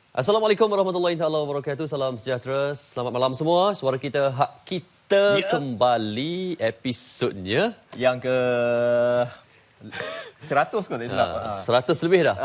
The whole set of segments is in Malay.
Assalamualaikum warahmatullahi taala wabarakatuh. Salam sejahtera. Selamat malam semua. Suara kita hak kita kembali episodnya Yang ke 100 kot tak silap. 100 lebih dah.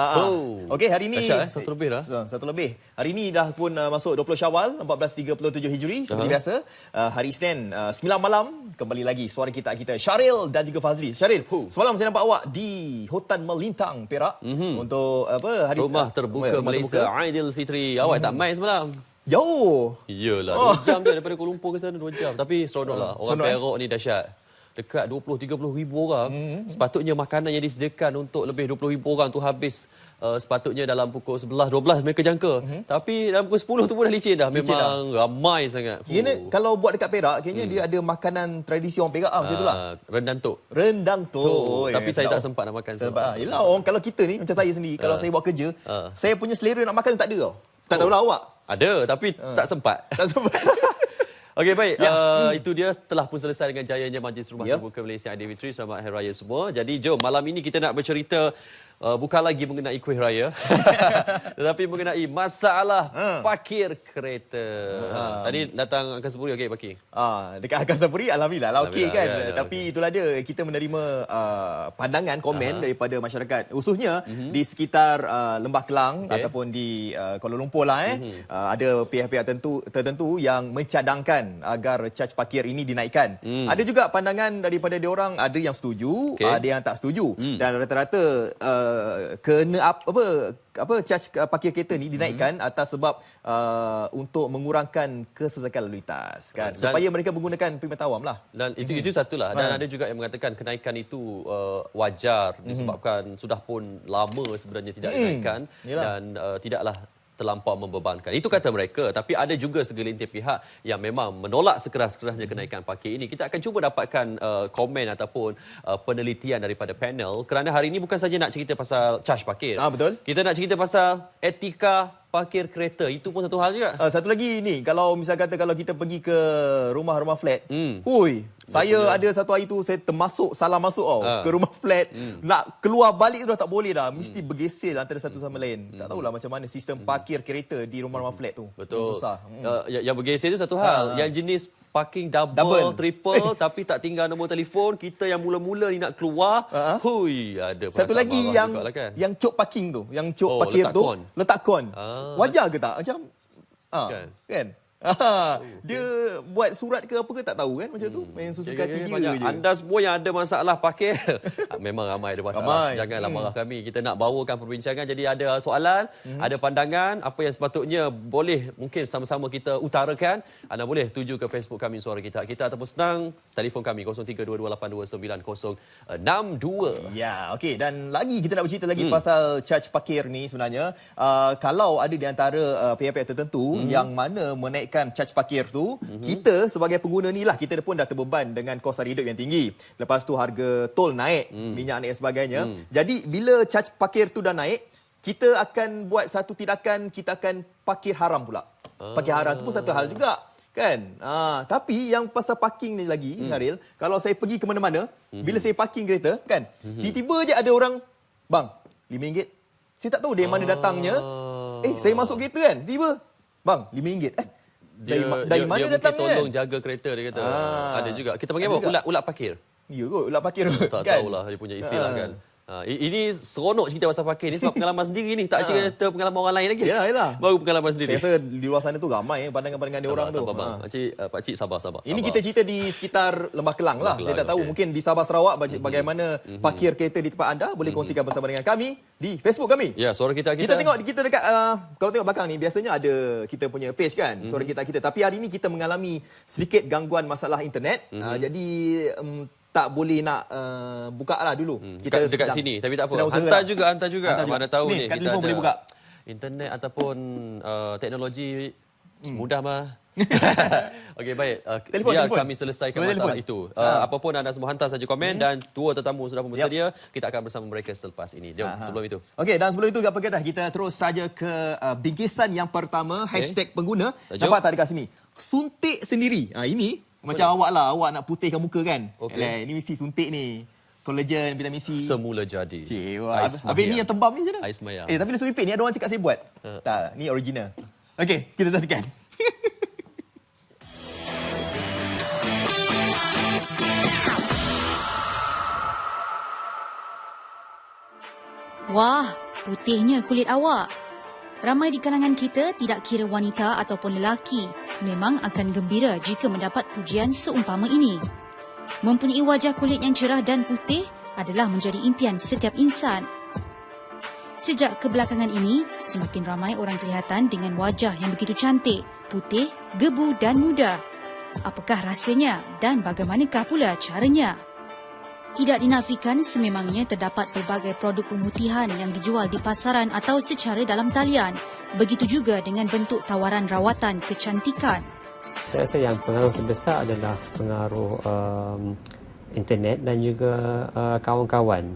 Okey, hari ni dahsyat, satu lebih dah. Satu lebih. Hari ni dah pun masuk 20 Syawal 1437 Hijri seperti biasa. Hari Isnin 9 malam kembali lagi suara kita Syaril dan juga Fazli. Syaril, semalam saya nampak awak di Hutan Melintang Perak untuk apa hari Rumah terbuka Malaysia Aidilfitri. Awak tak main semalam? Jauh. Iyalah, 2 jam je daripada Kuala Lumpur ke sana, 2 jam. Tapi seronok lah. Orang Seronok, Perak ni dahsyat. Dekat 20-30 ribu orang. Sepatutnya makanan yang disediakan untuk lebih 20 ribu orang tu habis sepatutnya dalam pukul 11-12 mereka jangka. Tapi dalam pukul 10 tu pun dah licin dah. Memang ramai sangat. Kira kalau buat dekat Perak, kayaknya dia ada makanan tradisi orang Perak macam itulah. Rendang tok. Rendang tu. Tapi saya tak sempat nak makan Sebab yelah orang kalau kita ni macam saya sendiri kalau saya buat kerja, saya punya selera nak makan tak ada tau. Tak tahulah awak. Ada tapi tak sempat. Tak sempat. Okey, baik. Itu dia telah pun selesai dengan jayanya Majlis Rumah Terbuka Malaysia Aidilfitri. Selamat Hari Raya semua. Jadi jom malam ini kita nak bercerita bukan lagi mengenai kuih raya tetapi mengenai masalah parkir kereta. Tadi datang Angkasa Puri, okey parking. Dekat Angkasa Puri alhamdulillah lah okey kan. Ya, Tapi itulah dia, kita menerima pandangan komen daripada masyarakat khususnya di sekitar Lembah Kelang ataupun di Kuala Lumpur lah ada pihak-pihak tertentu yang mencadangkan agar caj parkir ini dinaikkan. Ada juga pandangan daripada diorang, ada yang setuju, ada yang tak setuju dan rata-rata kena apa caj parkir kereta ni dinaikkan atas sebab untuk mengurangkan kesesakan lalu lintas kan, supaya mereka menggunakan perkhidmatan awam lah. Dan itu satulah. Dan ada juga yang mengatakan kenaikan itu wajar disebabkan sudah pun lama sebenarnya tidak dinaikkan dan tidaklah terlampau membebankan. Itu kata mereka. Tapi ada juga segelintir pihak yang memang menolak sekeras-kerasnya kenaikan parkir ini. Kita akan cuba dapatkan komen ataupun penelitian daripada panel. Kerana hari ini bukan saja nak cerita pasal caj parkir. Betul. Kita nak cerita pasal etika parkir kereta. Itu pun satu hal juga. Satu lagi ni, kalau misal kata kalau kita pergi ke rumah-rumah flat, saya ada satu hari tu saya salah masuk ke rumah flat, nak keluar balik tu dah tak boleh dah, mesti bergesel antara satu sama lain. Tak tahulah macam mana sistem parkir kereta di rumah-rumah flat tu. Betul. Susah. Yang bergesel tu satu hal. Yang jenis parking double. Triple tapi tak tinggal nombor telefon, kita yang mula-mula ni nak keluar, ada satu lagi yang kan? yang cok parking tu, yang cok parkir tu letak kon. Wajar ke tak? Macam kan? Dia buat surat ke apa ke tak tahu kan macam tu. Main susukan tiga je. Anda semua yang ada masalah parkir memang ramai ada masalah. Janganlah marah kami. Kita nak bawakan perbincangan. Jadi ada soalan, ada pandangan, apa yang sepatutnya boleh mungkin sama-sama kita utarakan. Anda boleh tuju ke Facebook kami Suara Kita ataupun senang telefon kami 0322829062. Ya, okey, dan lagi kita nak bercerita lagi pasal caj parkir ni sebenarnya. Kalau ada di antara pihak-pihak tertentu yang mana menaikkan caj parkir tu, kita sebagai pengguna ni lah, kita pun dah terbeban dengan kos sara hidup yang tinggi. Lepas tu harga tol naik, minyak naik dan sebagainya. Jadi bila caj parkir tu dah naik, kita akan buat satu tindakan, kita akan parkir haram pula. Parkir haram tu pun satu hal juga kan. Tapi yang pasal parking ni lagi, Syaril, kalau saya pergi ke mana-mana, bila saya parking kereta kan, tiba-tiba je ada orang, bang, RM5. Saya tak tahu dari mana datangnya. Saya masuk kereta kan, tiba, bang, RM5. Dari mana dia datangnya? Tolong jaga kereta dia kata. Ada juga. Kita panggil apa? Ulat parkir. Ya kot, ulat parkir Tak kan? tahulah dia punya istilah kan. Ini seronok cerita pasal parkir ni sebab pengalaman sendiri ni. Tak cerita pengalaman orang lain lagi. Yalah. Baru pengalaman sendiri. Saya rasa di luar sana tu ramai pandangan-pandangan dia orang tu. Sabar bang. Pakcik sabar. Ini kita cerita di sekitar Lembah Kelang lah. Saya tak tahu mungkin di Sabah Sarawak bagaimana parkir kereta di tempat anda. Boleh kongsikan bersama dengan kami di Facebook kami. Ya, Suara Kita. Kita tengok kita dekat kalau tengok belakang ni biasanya ada kita punya page kan, Suara Kita. Tapi hari ni kita mengalami sedikit gangguan masalah internet. Jadi tak boleh nak buka lah dulu. Kita dekat sini tapi tak apa. Hantar juga. Mana tahu ni kat telefon boleh buka. Internet ataupun teknologi mudah mah. Okey, baik. Biar kami selesaikan masalah itu. Apa pun anda semua hantar saja komen dan dua tetamu sudah pun bersedia. Kita akan bersama mereka selepas ini. Jom sebelum itu. Okey, dan sebelum itu apa kata kita terus saja ke bingkisan yang pertama, hashtag pengguna. Nampak tak dekat sini? Suntik sendiri. Ini macam awak lah, awak nak putihkan muka kan? Ini mesti suntik ni. Collagen, vitamin C. Semula jadi. Habis ni yang tembam ni macam mana? Ais mayang. Tapi dia sumpit ni ada orang cakap saya buat. Tak, ni original. Okey, kita saksikan. Wah, putihnya kulit awak. Ramai di kalangan kita, tidak kira wanita ataupun lelaki, memang akan gembira jika mendapat pujian seumpama ini. Mempunyai wajah kulit yang cerah dan putih adalah menjadi impian setiap insan. Sejak kebelakangan ini, semakin ramai orang kelihatan dengan wajah yang begitu cantik, putih, gebu dan muda. Apakah rahsianya dan bagaimanakah pula caranya? Tidak dinafikan sememangnya terdapat pelbagai produk pemutihan yang dijual di pasaran atau secara dalam talian. Begitu juga dengan bentuk tawaran rawatan kecantikan. Saya rasa yang pengaruh terbesar adalah pengaruh internet dan juga kawan-kawan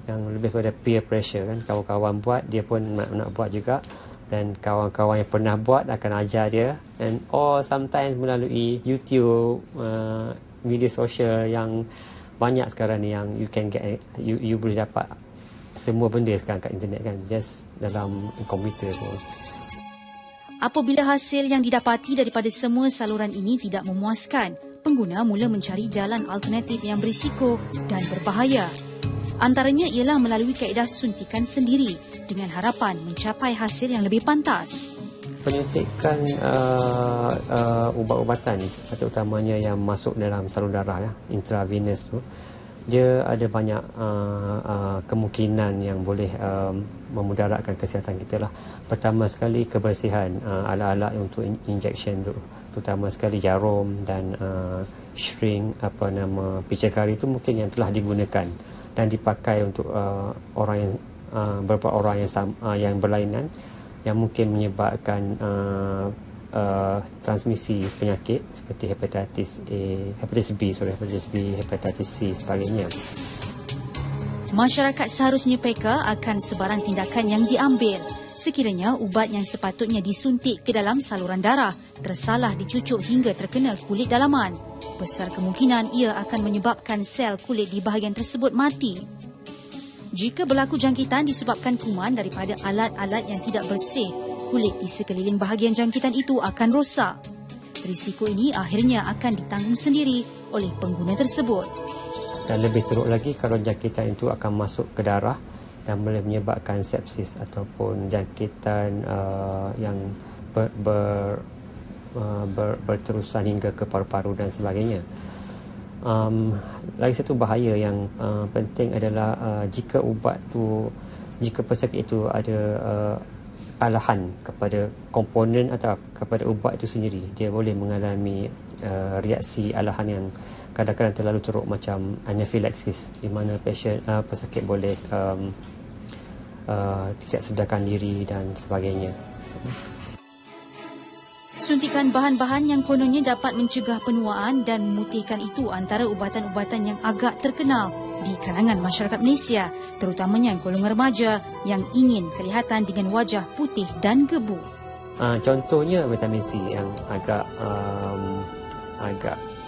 yang lebih pada peer pressure kan. Kawan-kawan buat, dia pun nak buat juga, dan kawan-kawan yang pernah buat akan ajar dia, and sometimes melalui YouTube, media sosial yang banyak sekarang ni yang you boleh dapat semua benda sekarang kat internet kan, just dalam komputer semua. Apabila hasil yang didapati daripada semua saluran ini tidak memuaskan, pengguna mula mencari jalan alternatif yang berisiko dan berbahaya. Antaranya ialah melalui kaedah suntikan sendiri dengan harapan mencapai hasil yang lebih pantas. Penyuntikan ubat-ubatan terutamanya yang masuk dalam saluran darah, intravenous tu, dia ada banyak kemungkinan yang boleh memudaratkan kesihatan kita lah. Pertama sekali kebersihan alat-alat untuk injection tu, terutama sekali jarum dan shrink picakari tu mungkin yang telah digunakan dan dipakai untuk beberapa orang yang berlainan, yang mungkin menyebabkan transmisi penyakit seperti hepatitis B, hepatitis C sebagainya. Masyarakat seharusnya peka akan sebarang tindakan yang diambil. Sekiranya ubat yang sepatutnya disuntik ke dalam saluran darah tersalah dicucuk hingga terkena kulit dalaman, besar kemungkinan ia akan menyebabkan sel kulit di bahagian tersebut mati. Jika berlaku jangkitan disebabkan kuman daripada alat-alat yang tidak bersih, kulit di sekeliling bahagian jangkitan itu akan rosak. Risiko ini akhirnya akan ditanggung sendiri oleh pengguna tersebut. Dan lebih teruk lagi kalau jangkitan itu akan masuk ke darah dan boleh menyebabkan sepsis ataupun jangkitan yang berterusan hingga ke paru-paru dan sebagainya. Lagi satu bahaya yang penting adalah jika pesakit itu ada alahan kepada komponen atau kepada ubat itu sendiri, dia boleh mengalami reaksi alahan yang kadang-kadang terlalu teruk macam anaphylaxis, di mana pesakit boleh tidak sedarkan diri dan sebagainya. Suntikan bahan-bahan yang kononnya dapat mencegah penuaan dan memutihkan itu antara ubatan-ubatan yang agak terkenal di kalangan masyarakat Malaysia, terutamanya golongan remaja yang ingin kelihatan dengan wajah putih dan gebu. Contohnya vitamin C yang agak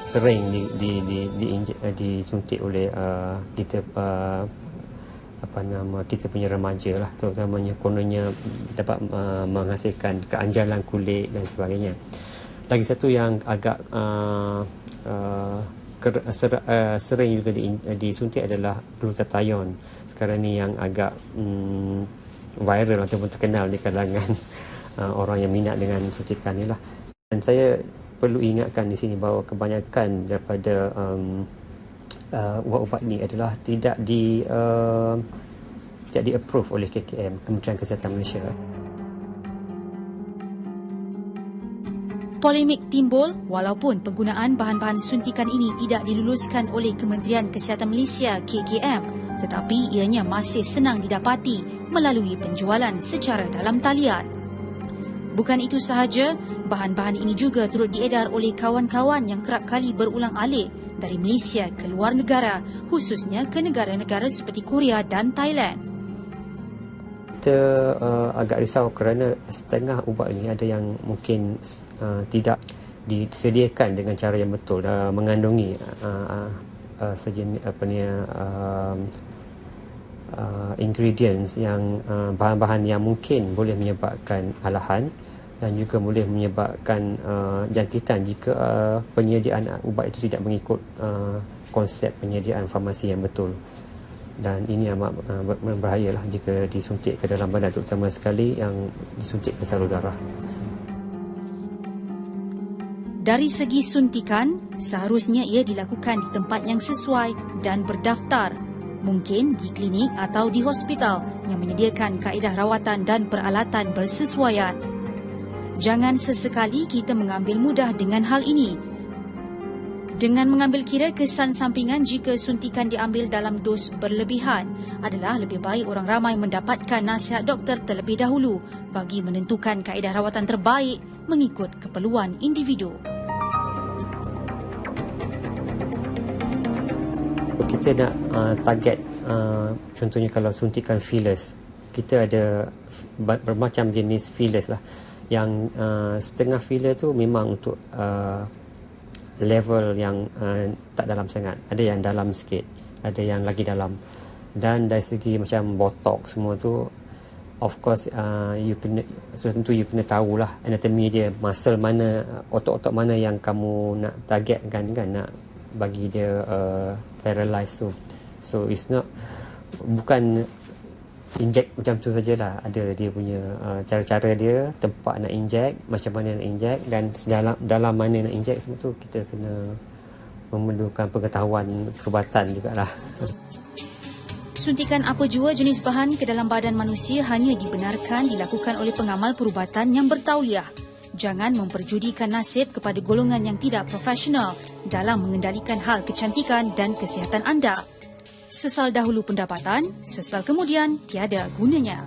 sering disuntik oleh kita kita punya remaja lah, terutamanya kononnya dapat menghasilkan keanjalan kulit dan sebagainya. Lagi satu yang agak sering juga disuntik adalah glutathione. Sekarang ni yang agak viral ataupun terkenal di kalangan orang yang minat dengan suntikan ni lah. Dan saya perlu ingatkan di sini bahawa kebanyakan daripada ubat-ubat ni adalah tidak di-approve oleh KKM, Kementerian Kesihatan Malaysia. Polemik timbul walaupun penggunaan bahan-bahan suntikan ini tidak diluluskan oleh Kementerian Kesihatan Malaysia KKM, tetapi ianya masih senang didapati melalui penjualan secara dalam talian. Bukan itu sahaja, bahan-bahan ini juga turut diedar oleh kawan-kawan yang kerap kali berulang-alik dari Malaysia ke luar negara, khususnya ke negara-negara seperti Korea dan Thailand. Kita agak risau kerana setengah ubat ini ada yang mungkin tidak disediakan dengan cara yang betul, mengandungi sejenis ingredients yang bahan-bahan yang mungkin boleh menyebabkan alahan dan juga boleh menyebabkan jangkitan jika penyediaan ubat itu tidak mengikut konsep penyediaan farmasi yang betul. Dan ini amat berbahaya lah jika disuntik ke dalam badan, terutama sekali yang disuntik ke salur darah. Dari segi suntikan, seharusnya ia dilakukan di tempat yang sesuai dan berdaftar. Mungkin di klinik atau di hospital yang menyediakan kaedah rawatan dan peralatan bersesuaian. Jangan sesekali kita mengambil mudah dengan hal ini. Dengan mengambil kira kesan sampingan jika suntikan diambil dalam dos berlebihan, adalah lebih baik orang ramai mendapatkan nasihat doktor terlebih dahulu bagi menentukan kaedah rawatan terbaik mengikut keperluan individu. Kita nak target, contohnya kalau suntikan fillers, kita ada bermacam jenis fillers lah. Yang setengah filler tu memang untuk level yang tak dalam sangat, ada yang dalam sikit, ada yang lagi dalam. Dan dari segi macam botox semua tu, of course tentu you kena tahulah anatomi dia, muscle mana, otot-otot mana yang kamu nak targetkan kan, nak bagi dia paralyze tu. So it's not, bukan inject macam tu sajalah, ada dia punya cara-cara dia, tempat nak inject, macam mana nak inject, dan dalam mana nak inject, semua tu kita kena memerlukan pengetahuan perubatan jugalah. Suntikan apa jua jenis bahan ke dalam badan manusia hanya dibenarkan dilakukan oleh pengamal perubatan yang bertauliah. Jangan memperjudikan nasib kepada golongan yang tidak profesional dalam mengendalikan hal kecantikan dan kesihatan anda. Sesal dahulu pendapatan, sesal kemudian tiada gunanya.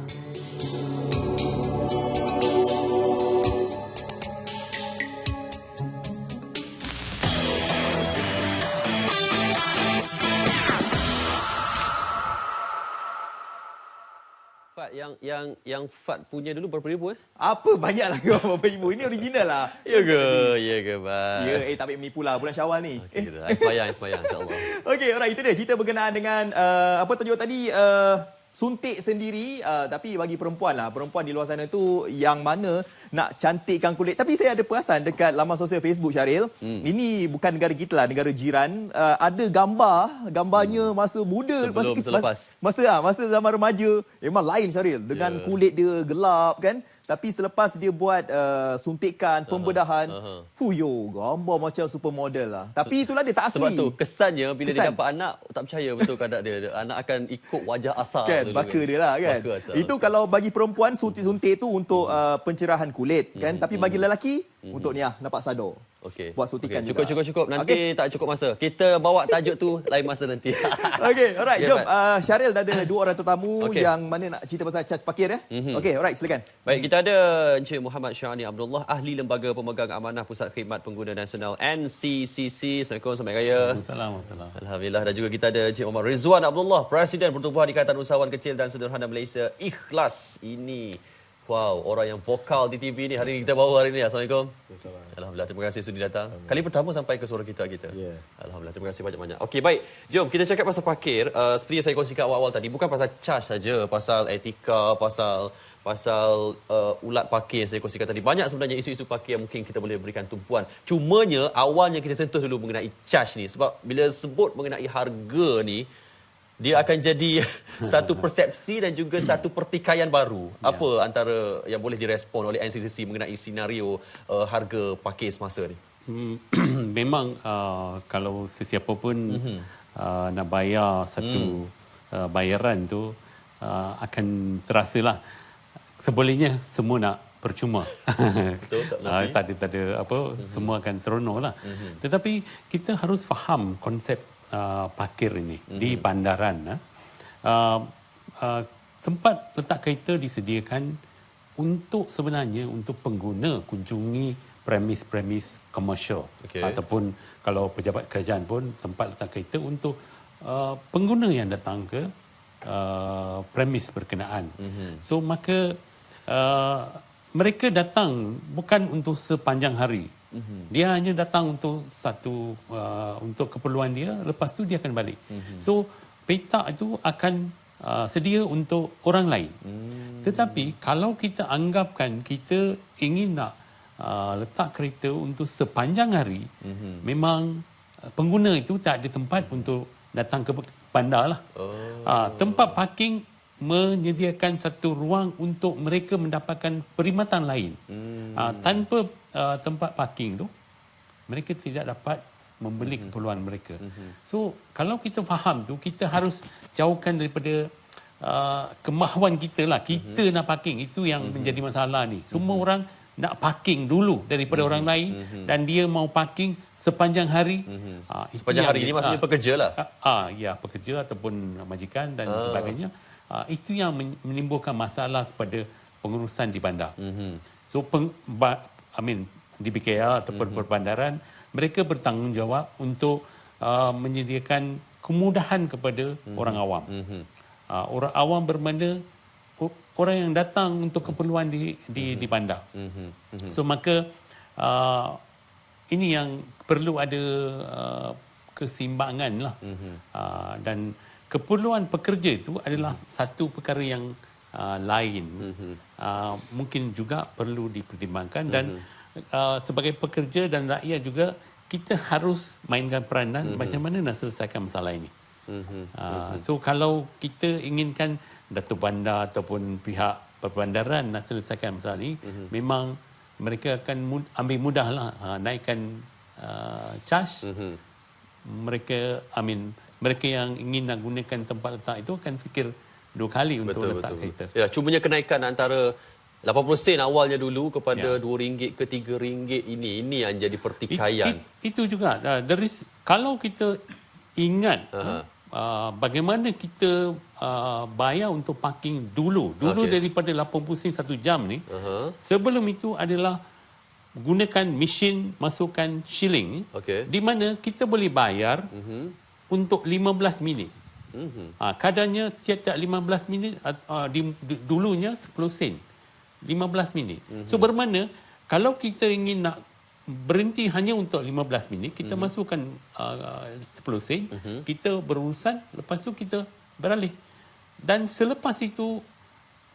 Fat, yang Fat punya dulu berapa ribu Apa banyaklah kau berapa ribu? Ini original lah. Ya ke? Ya ke, Fat? Ya, tak ambil menipu lah bulan Syawal ni. Okay, kita sembahyang insya-Allah. Okey, alright, itu dia cerita berkenaan dengan apa tajuk tadi, suntik sendiri, tapi bagi perempuan lah, perempuan di luar sana tu yang mana nak cantikkan kulit. Tapi saya ada perasan dekat laman sosial Facebook, Syaril, ini bukan negara kita lah, negara jiran, ada gambarnya masa muda, Sebelum, selepas. masa zaman remaja, memang lain, Syaril, dengan kulit dia gelap kan. Tapi selepas dia buat suntikan, pembedahan, huyo, gambar macam supermodel lah. Tapi itulah dia tak asli. Sebab tu kesannya bila dia dapat anak, tak percaya betul keadaan dia. Anak akan ikut wajah asal kan, tu baka dia lah kan. Itu kalau bagi perempuan, suntik-suntik tu untuk pencerahan kulit kan. Tapi bagi lelaki, untuk ni lah, nampak sado. Okey. Buat suntikan juga. Cukup. Nanti tak cukup masa. Kita bawa tajuk tu lain masa nanti. Okey, alright. Jom. Syaril dah ada dua orang tetamu yang mana nak cerita pasal caj parkir ya. Okey, alright, silakan. Baik, kita ada Encik Muhammad Syahani Abdullah, Ahli Lembaga Pemegang Amanah Pusat Khidmat Pengguna Nasional NCCC. Assalamualaikum, selamat raya. Assalamualaikum. Alhamdulillah. Dan juga kita ada Encik Muhammad Rizwan Abdullah, Presiden Pertubuhan Ikatan Usahawan Kecil dan Sederhana Malaysia, Ikhlas. Ini wow, orang yang vokal di TV ni hari ini kita bawa hari ini. Assalamualaikum. Alhamdulillah, terima kasih sudi datang. Kali pertama sampai ke suara kita. Yeah. Alhamdulillah, terima kasih banyak-banyak. Okey, baik. Jom kita cakap pasal parkir. Seperti yang saya kongsikan awal-awal tadi, bukan pasal charge saja, pasal etika, pasal ulat parkir yang saya kongsikan tadi. Banyak sebenarnya isu-isu parkir yang mungkin kita boleh berikan tumpuan. Cumanya awalnya kita sentuh dulu mengenai charge ni, sebab bila sebut mengenai harga ni, dia akan jadi satu persepsi dan juga satu pertikaian baru. Apa antara yang boleh direspon oleh NCCC mengenai senario harga parkir semasa ni? Memang kalau sesiapa pun nak bayar satu bayaran tu akan terasalah. Sebolehnya semua nak percuma. Betul, tak ada apa, semua akan seronoklah. Tetapi kita harus faham konsep parkir ini di bandaran. Tempat letak kereta disediakan sebenarnya untuk pengguna kunjungi premis-premis komersial. Ataupun kalau pejabat kerajaan pun tempat letak kereta untuk pengguna yang datang ke premis berkenaan. So maka mereka datang bukan untuk sepanjang hari. Dia hanya datang untuk untuk keperluan dia, lepas tu dia akan balik. So petak itu akan sedia untuk orang lain. Tetapi kalau kita anggapkan kita ingin nak letak kereta untuk sepanjang hari, memang pengguna itu tak ada tempat untuk datang ke bandar lah. Tempat parking menyediakan satu ruang untuk mereka mendapatkan perkhidmatan lain. Tanpa tempat parking tu, mereka tidak dapat membeli keperluan mereka. So, kalau kita faham tu, kita harus jauhkan daripada kemahuan kita lah. Kita nak parking, itu yang menjadi masalah ni. Semua orang nak parking dulu daripada orang lain dan dia mau parking sepanjang hari. Sepanjang hari ini maksudnya pekerja lah. Ya, pekerja ataupun majikan dan sebagainya. Itu yang menimbulkan masalah kepada pengurusan di bandar. So di BKR ataupun perbandaran, mereka bertanggungjawab untuk menyediakan kemudahan kepada orang awam. Orang awam bermakna orang yang datang untuk keperluan di bandar. So maka ini yang perlu ada keseimbangan lah. Dan keperluan pekerja itu adalah satu perkara yang lain. Mungkin juga perlu dipertimbangkan dan sebagai pekerja dan rakyat juga kita harus mainkan peranan macam mana nak selesaikan masalah ini. So kalau kita inginkan Datuk Bandar ataupun pihak perbandaran nak selesaikan masalah ini, memang mereka akan ambil mudahlah naikkan charge. Mereka yang ingin nak gunakan tempat letak itu akan fikir dua kali untuk letak kereta. Ya, cumanya kenaikan antara 80 sen awalnya dulu kepada RM2 ke RM3 ini yang jadi pertikaian. Itu juga. Kalau kita ingat bagaimana kita bayar untuk parking dulu daripada 80 sen 1 jam ni, sebelum itu adalah gunakan mesin masukkan shilling, di mana kita boleh bayar untuk 15 minit. Kadarnya setiap 15 minit, dulunya 10 sen. 15 minit. So bermakna kalau kita ingin nak berhenti hanya untuk 15 minit, kita masukkan 10 sen, kita berurusan, lepas tu kita beralih. Dan selepas itu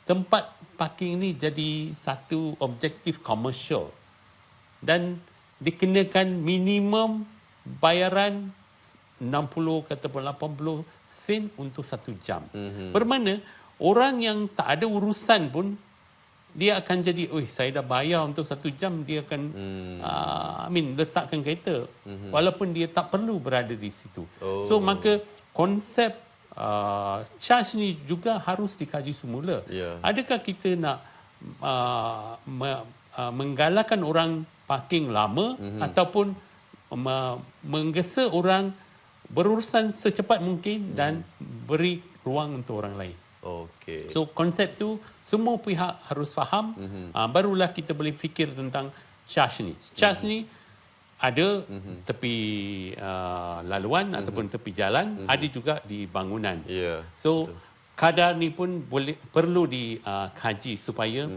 tempat parking ni jadi satu objektif komersial dan dikenakan minimum bayaran 60 ataupun 80 sen untuk 1 jam. Bermakna orang yang tak ada urusan pun dia akan jadi, saya dah bayar untuk 1 jam, dia akan letakkan kereta walaupun dia tak perlu berada di situ. So maka konsep charge ni juga harus dikaji semula. Adakah kita nak menggalakkan orang parking lama ataupun menggesa orang berurusan secepat mungkin dan beri ruang untuk orang lain. So konsep tu semua pihak harus faham, barulah kita boleh fikir tentang charge ni. Charge ni ada tepi laluan ataupun tepi jalan, ada juga di bangunan. So kadar ni pun perlu dikaji supaya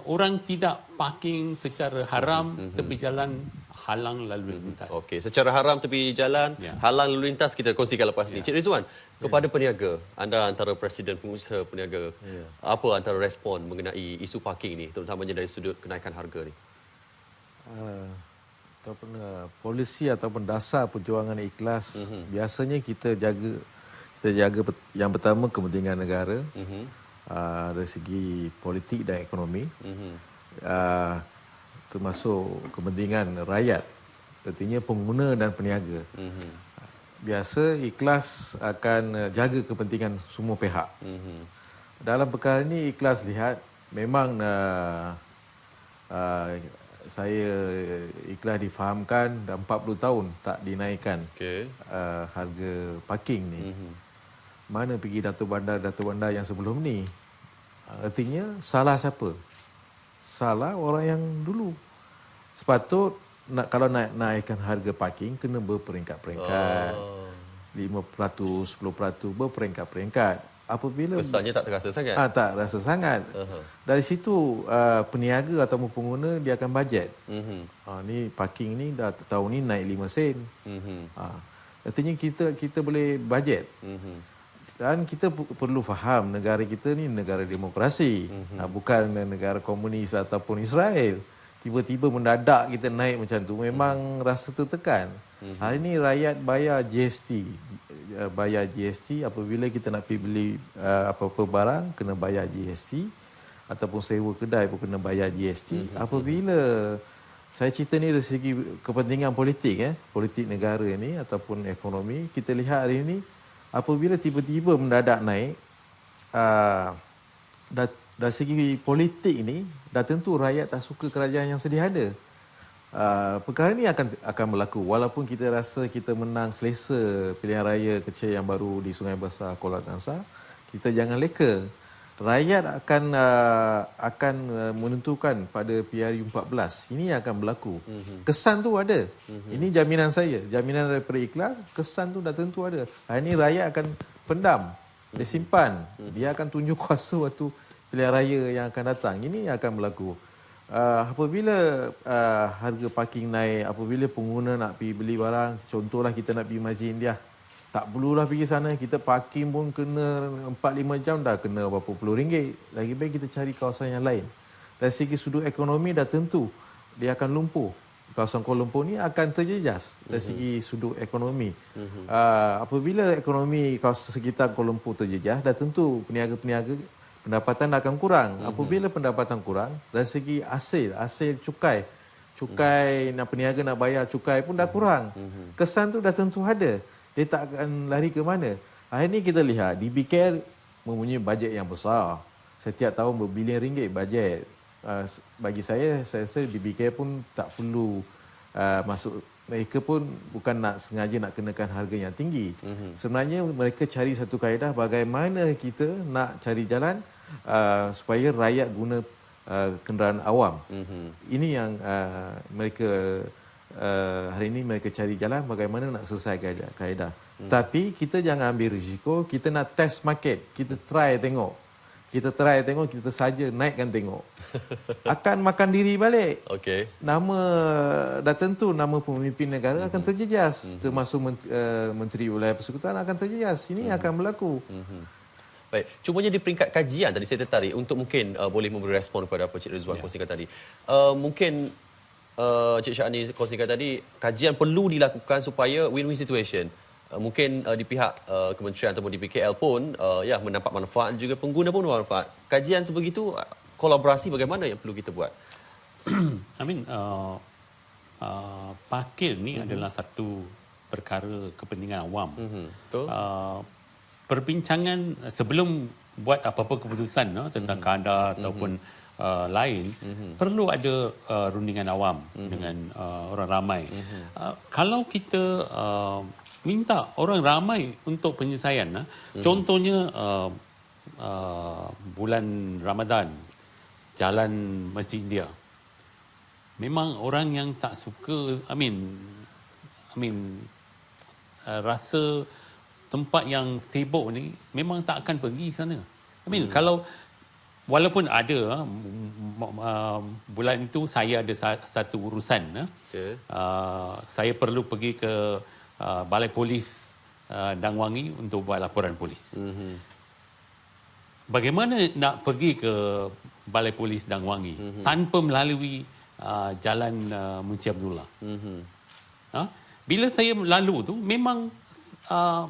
orang tidak parking secara haram tepi jalan, halang lalu lintas. Secara haram tepi jalan, halang lalu lintas kita kongsikan lepas ni. Cik Rizwan, kepada peniaga, anda antara presiden pengusaha peniaga, apa antara respon mengenai isu parking ni, terutamanya dari sudut kenaikan harga ni? Ataupun polisi ataupun dasar perjuangan ikhlas, biasanya kita jaga yang pertama kepentingan negara, dari segi politik dan ekonomi, termasuk kepentingan rakyat, artinya pengguna dan peniaga. Biasa ikhlas akan jaga kepentingan semua pihak. Dalam perkara ini ikhlas lihat memang saya ikhlas difahamkan dah 40 tahun tak dinaikkan harga parking ni. Mana pergi Datuk Bandar yang sebelum ni? Artinya salah siapa? Salah orang yang dulu. Sepatut kalau naikkan harga parking kena berperingkat-peringkat. 5%, 10% berperingkat-peringkat. apabila Besarnya tak terasa sangat. tak rasa sangat. Dari situ peniaga atau pengguna dia akan bajet. Ni parking ni dah tahun ni naik 5 sen. Artinya kita boleh bajet. Dan kita perlu faham negara kita ni negara demokrasi. Bukan negara komunis ataupun Israel. Tiba-tiba mendadak kita naik macam tu memang rasa tertekan. Hari ni rakyat bayar GST. Bayar GST apabila kita nak pergi beli apa-apa barang kena bayar GST ataupun sewa kedai pun kena bayar GST. Apabila saya cerita ni dari segi kepentingan politik politik negara ni ataupun ekonomi, kita lihat hari ni apabila tiba-tiba mendadak naik dari segi politik ni dah tentu rakyat tak suka kerajaan yang sedia ada. Perkara ini akan berlaku walaupun kita rasa kita menang selesa pilihan raya kecil yang baru di Sungai Besar Kuala Kangsar, kita jangan leka. Rakyat akan menentukan pada PRU 14. Ini akan berlaku. Kesan tu ada. Ini jaminan saya, jaminan daripada Ikhlas, kesan tu dah tentu ada. Hari ini rakyat akan pendam, dia simpan. Dia akan tunjuk kuasa waktu pilihan raya yang akan datang. Ini akan berlaku. Apabila harga parking naik, apabila pengguna nak pergi beli barang, contohlah kita nak pergi Masjid Indiah, tak perlulah pergi sana, kita parking pun kena 4-5 jam dah kena berapa puluh ringgit. Lagi baik kita cari kawasan yang lain. Dari segi sudut ekonomi dah tentu dia akan lumpuh. Kawasan Kuala Lumpur ni akan terjejas dari segi sudut ekonomi. Apabila ekonomi kawasan sekitar Kuala Lumpur terjejas, dah tentu peniaga-peniaga pendapatan akan kurang. Apabila pendapatan kurang, dari segi hasil cukai nak peniaga nak bayar cukai pun dah kurang. Kesan tu dah tentu ada. Dia tak akan lari ke mana. Hari ni kita lihat DBK mempunyai bajet yang besar. Setiap tahun berbilion ringgit bajet. Bagi saya rasa DBK pun tak perlu masuk. Mereka pun bukan nak sengaja nak kenakan harga yang tinggi. Sebenarnya mereka cari satu kaedah bagaimana kita nak cari jalan supaya rakyat guna kenderaan awam. Ini yang mereka hari ini mereka cari jalan bagaimana nak selesai kaedah. Tapi kita jangan ambil risiko, kita nak test market, kita try tengok, kita saja naikkan tengok. Akan makan diri balik. Nama dah tentu nama pemimpin negara akan terjejas, termasuk Menteri Wilayah Persekutuan akan terjejas. Ini akan berlaku. Baik, cumanya di peringkat kajian tadi saya tertarik untuk mungkin boleh memberi respon kepada apa Cik Rizwan kongsikan tadi. Mungkin Cik Syahni kongsikan tadi, kajian perlu dilakukan supaya win-win situation. Mungkin di pihak kementerian ataupun di PKL pun mendapat manfaat, juga pengguna pun manfaat. Kajian sebegitu, kolaborasi bagaimana yang perlu kita buat? Parkir ni adalah satu perkara kepentingan awam. Betul. Perbincangan sebelum buat apa-apa keputusan tentang kadar ataupun lain, perlu ada rundingan awam dengan orang ramai. Kalau kita minta orang ramai untuk penyelesaian, contohnya bulan Ramadan, jalan Masjid India, memang orang yang tak suka, rasa tempat yang sibuk ni memang tak akan pergi sana. Kalau walaupun ada bulan itu saya ada satu urusan, saya perlu pergi ke Balai Polis Dang Wangi untuk buat laporan polis. Bagaimana nak pergi ke Balai Polis Dang Wangi tanpa melalui jalan Munshi Abdullah? Bila saya lalu tu memang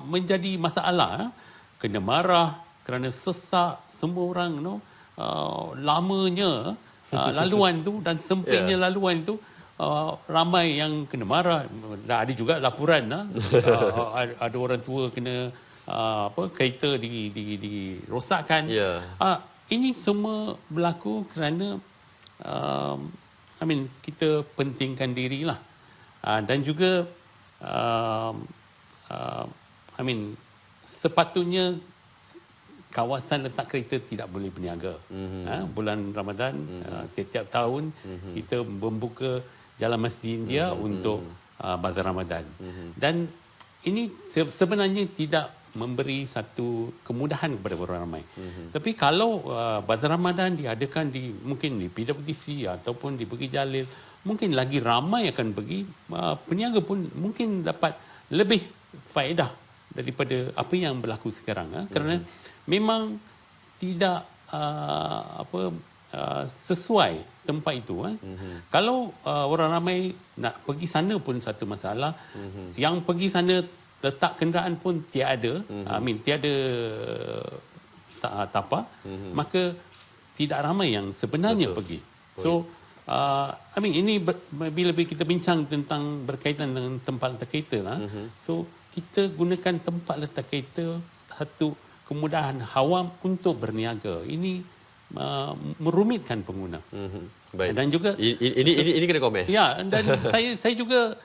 menjadi masalah. Kena marah kerana sesak, semua orang lamanya laluan tu dan sempitnya laluan tu, ramai yang kena marah. Ada juga laporan ada orang tua kena kereta dirosakkan. Ini semua berlaku kerana kita pentingkan dirilah. Dan juga sepatutnya kawasan letak kereta tidak boleh berniaga. Bulan Ramadan tiap-tiap tahun kita membuka Jalan Masjid India untuk Bazar Ramadan. Dan ini sebenarnya tidak memberi satu kemudahan kepada orang ramai. Tapi kalau Bazar Ramadan diadakan mungkin di PWTC ataupun di Bukit Jalil, mungkin lagi ramai akan pergi, peniaga pun mungkin dapat lebih faedah daripada apa yang berlaku sekarang. Kerana memang tidak sesuai tempat itu. Kalau orang ramai nak pergi sana pun satu masalah. Yang pergi sana letak kenderaan pun tiada, tiada tapak, maka tidak ramai yang sebenarnya pergi. So ini bila kita bincang tentang berkaitan dengan tempat letak kereta lah. So kita gunakan tempat letak kereta satu kemudahan awam untuk berniaga. Ini merumitkan pengguna. Baik. Dan juga ini kena komen. Ya, dan saya juga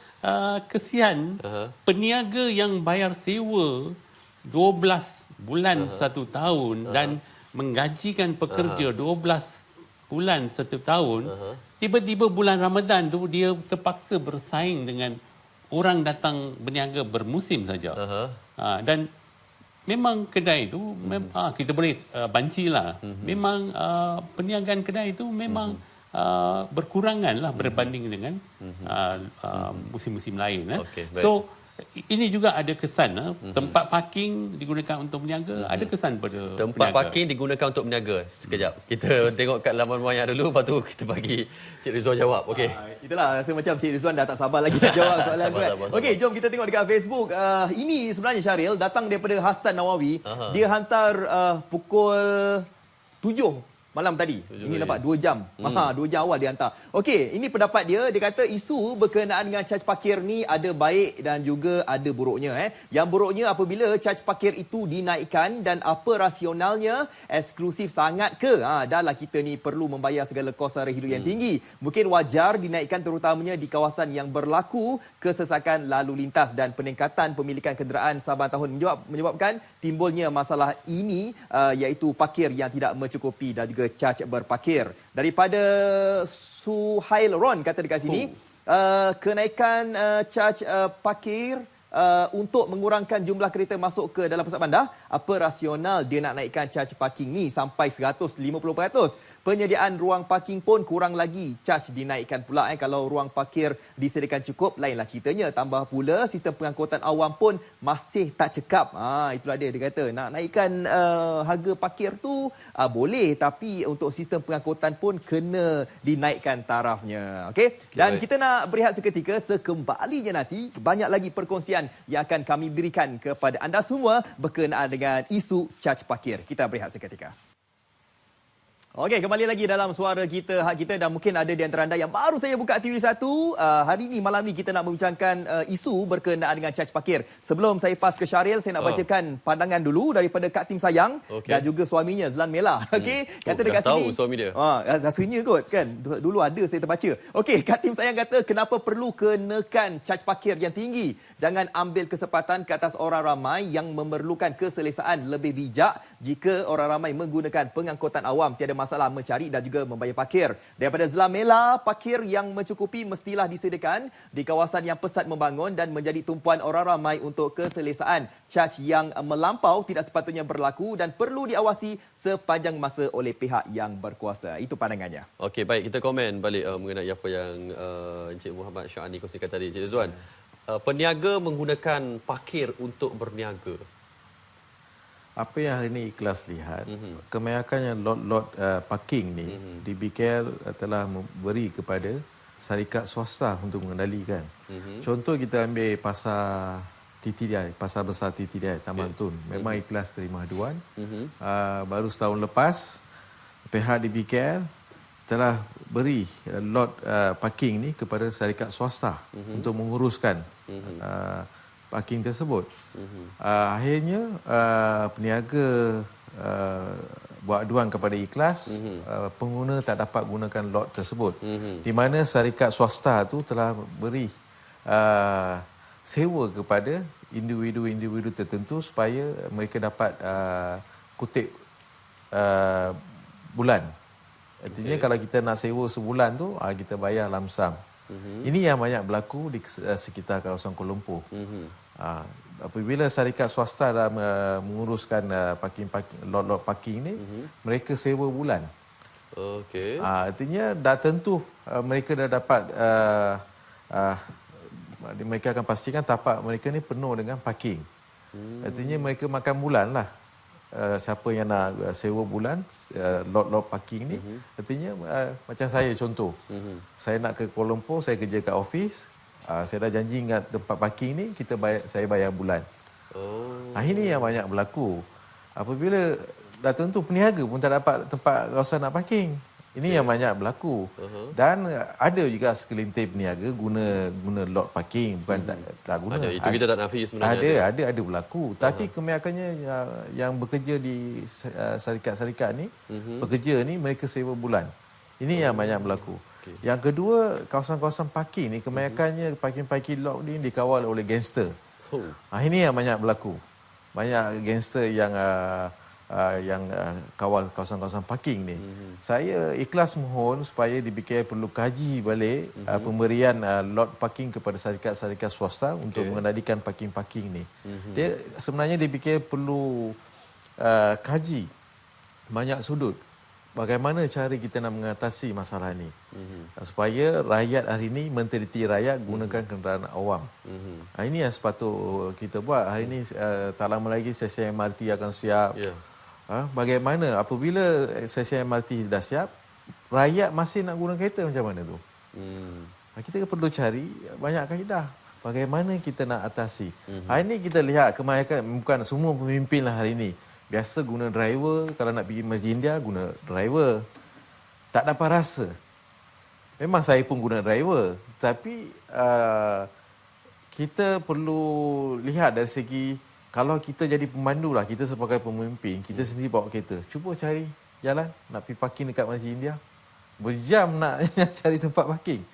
kesian peniaga yang bayar sewa 12 bulan satu tahun dan menggajikan pekerja 12 bulan satu tahun. Tiba-tiba bulan Ramadan tu dia terpaksa bersaing dengan orang datang berniaga bermusim saja. Dan memang kedai itu kita boleh banci lah. Memang perniagaan kedai itu memang berkurangan lah berbanding dengan musim-musim lain. Okay, so ini juga ada kesan tempat parking digunakan untuk berniaga, ada kesan pada tempat peniaga. Parking digunakan untuk berniaga. Sekejap. Kita tengok kat laman banyak dulu, lepas tu kita bagi Cik Rizwan jawab. Okey. Itulah, rasa macam Cik Rizwan dah tak sabar lagi nak jawab soalan tu. Okey, jom kita tengok dekat Facebook. Ini sebenarnya Syaril datang daripada Hassan Nawawi. Dia hantar pukul 7 malam tadi. Ini nampak 2 jam. 2 jam awal dia hantar. Okey, ini pendapat dia. Dia kata isu berkenaan dengan caj parkir ni ada baik dan juga ada buruknya. Yang buruknya apabila caj parkir itu dinaikkan dan apa rasionalnya, eksklusif sangat ke? Dah lah kita ni perlu membayar segala kos sara hidup yang tinggi. Mungkin wajar dinaikkan terutamanya di kawasan yang berlaku kesesakan lalu lintas dan peningkatan pemilikan kenderaan saban tahun menyebabkan timbulnya masalah ini iaitu parkir yang tidak mencukupi dan juga caj berparkir. Daripada Suhail Ron kata dekat sini, kenaikan caj parkir untuk mengurangkan jumlah kereta masuk ke dalam pusat bandar, apa rasional dia nak naikkan caj parking ni sampai 150%? Penyediaan ruang parking pun kurang lagi, caj dinaikkan pula. Kalau ruang parkir disediakan cukup, lainlah ceritanya. Tambah pula sistem pengangkutan awam pun masih tak cekap. Itulah dia kata nak naikkan harga parkir tu boleh, tapi untuk sistem pengangkutan pun kena dinaikkan tarafnya. Okey, dan kita nak berehat seketika. Sekembalinya nanti banyak lagi perkongsian yang akan kami berikan kepada anda semua berkenaan dengan isu caj parkir. Kita berehat seketika. Okey, kembali lagi dalam Suara Kita, Hak Kita, dan mungkin ada di antara anda yang baru saya buka TV1. Hari ni, malam ni kita nak membincangkan isu berkenaan dengan caj parkir. Sebelum saya pas ke Syaril, saya nak bacakan pandangan dulu daripada Kak Tim Sayang dan juga suaminya Zlan Mela. Okey, kata dekat sini. Tahu suami dia. Rasanya kot kan. Dulu ada saya terbaca. Okey, Kak Tim Sayang kata kenapa perlu kenakan caj parkir yang tinggi? Jangan ambil kesempatan ke atas orang ramai yang memerlukan keselesaan. Lebih bijak jika orang ramai menggunakan pengangkutan awam. Tiada masalah mencari dan juga membayar parkir. Daripada Zlamela, parkir yang mencukupi mestilah disediakan di kawasan yang pesat membangun dan menjadi tumpuan orang ramai untuk keselesaan. Caj yang melampau tidak sepatutnya berlaku dan perlu diawasi sepanjang masa oleh pihak yang berkuasa. Itu pandangannya. Okey, baik, kita komen balik mengenai apa yang Encik Muhammad Syahani kongsikan tadi. Encik Rizwan, peniaga menggunakan parkir untuk berniaga. Apa yang hari ini Ikhlas lihat, kebanyakannya lot-lot parking ni di BKL telah memberi kepada syarikat swasta untuk mengendalikan. Contoh kita ambil pasar TTDI, Pasar Besar TTDI, Taman Tun. Memang Ikhlas terima aduan. Baru setahun lepas, pihak di BKL telah beri lot parking ni kepada syarikat swasta untuk menguruskan parking tersebut. Akhirnya peniaga buat aduan kepada Ikhlas, pengguna tak dapat gunakan lot tersebut. Di mana syarikat swasta tu telah beri sewa kepada individu-individu tertentu supaya mereka dapat kutip bulan. Artinya kalau kita nak sewa sebulan tu, kita bayar lamsam. Ini yang banyak berlaku di sekitar kawasan Kuala Lumpur. apabila syarikat swasta dah menguruskan lot-lot parking ni, mereka sewa bulan. Okey. Artinya dah tentu mereka dah dapat mereka akan pastikan tapak mereka ni penuh dengan parking. Artinya mereka makan bulan lah. Siapa yang nak sewa bulan lot-lot parking ni, artinya macam saya contoh. Saya nak ke Kuala Lumpur, saya kerja kat office, saya dah janji ingat tempat parking ni saya bayar bulan. Ini yang banyak berlaku. Apabila dah tentu peniaga pun tak dapat tempat kawasan nak parking. Ini yang banyak berlaku. Dan ada juga sekelintir peniaga guna lot parking, bukan tak guna. Ada, itu kita tak nafi sebenarnya. Ada berlaku. Tapi kebanyakannya yang bekerja di syarikat-syarikat ni, pekerja ni mereka sewa bulan. Ini yang banyak berlaku. Yang kedua, kawasan-kawasan parking ni kebanyakannya parking-parking lot ni dikawal oleh gangster. Ini yang banyak berlaku. Banyak gangster yang kawal kawasan-kawasan parking ni. Saya ikhlas mohon supaya DBKL perlu kaji balik pemberian lot parking kepada syarikat-syarikat swasta untuk mengendalikan parking-parking ni. Dia sebenarnya DBKL perlu kaji banyak sudut bagaimana cara kita nak mengatasi masalah ni. Supaya rakyat hari ini, menteliti rakyat gunakan kenderaan awam. Ini yang sepatut kita buat. Hari ini tak lama lagi stesen MRT akan siap. Bagaimana apabila stesen MRT dah siap, rakyat masih nak guna kereta macam mana tu? Kita perlu cari banyak kaedah bagaimana kita nak atasi. Hari ini kita lihat kebanyakan, bukan semua pemimpin lah hari ini. Biasa guna driver, kalau nak pergi Masjid India guna driver. Tak dapat rasa. Memang saya pun guna driver, tapi kita perlu lihat dari segi, kalau kita jadi pemandu lah, kita sebagai pemimpin, kita sendiri bawa kereta, cuba cari jalan nak pergi parking dekat Masjid India. Berjam nak cari tempat parking.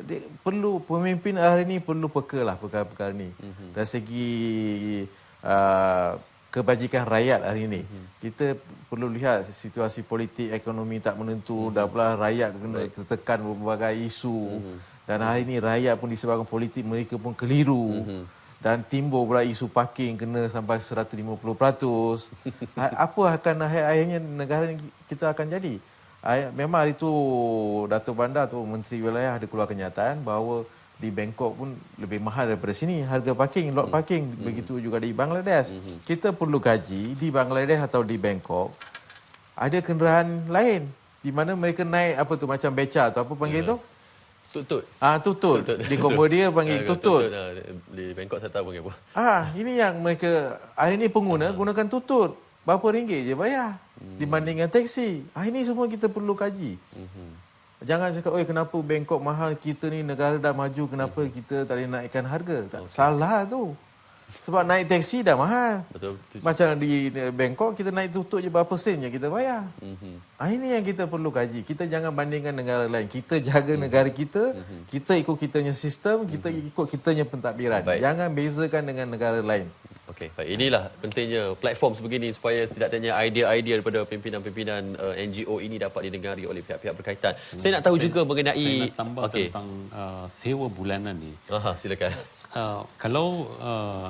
Dia perlu, pemimpin hari ni perlu peka lah perkara-perkara ni. Dari segi kebajikan rakyat hari ini. Kita perlu lihat situasi politik, ekonomi tak menentu, dah pula rakyat kena tertekan berbagai isu. Dan hari ini rakyat pun disebabkan politik mereka pun keliru. Dan timbul pula isu parking kena sampai 150%. Apa akan akhirnya negara kita akan jadi? Memang hari itu Datuk Bandar atau Menteri Wilayah ada keluar kenyataan bahawa di Bangkok pun lebih mahal daripada sini harga parking, lot parking. Begitu juga di Bangladesh. Kita perlu kaji di Bangladesh atau di Bangkok ada kenderaan lain di mana mereka naik apa tu, macam beca atau apa panggil tu? Tutut. Tutut. Di Cambodia panggil tutut. Di Bangkok saya tahu panggil apa. Ini yang mereka hari ini pengguna gunakan tutut. Berapa ringgit je bayar dibandingkan teksi. Ini semua kita perlu kaji. Jangan cakap, kenapa Bangkok mahal, kita ni negara dah maju, kenapa kita tak boleh naikkan harga? Salah tu. Sebab naik teksi dah mahal. Betul. Macam di Bangkok, kita naik tutut je berapa sen je kita bayar. Ini yang kita perlu kaji. Kita jangan bandingkan negara lain. Kita jaga negara kita, kita ikut kitanya sistem, kita ikut kitanya pentadbiran. Jangan bezakan dengan negara lain. Okey, baik. Inilah pentingnya platform sebegini supaya setidaknya idea-idea daripada pimpinan-pimpinan NGO ini dapat didengari oleh pihak-pihak berkaitan. Saya nak tahu juga mengenai... Saya nak tambah tentang sewa bulanan ni. Silakan. Kalau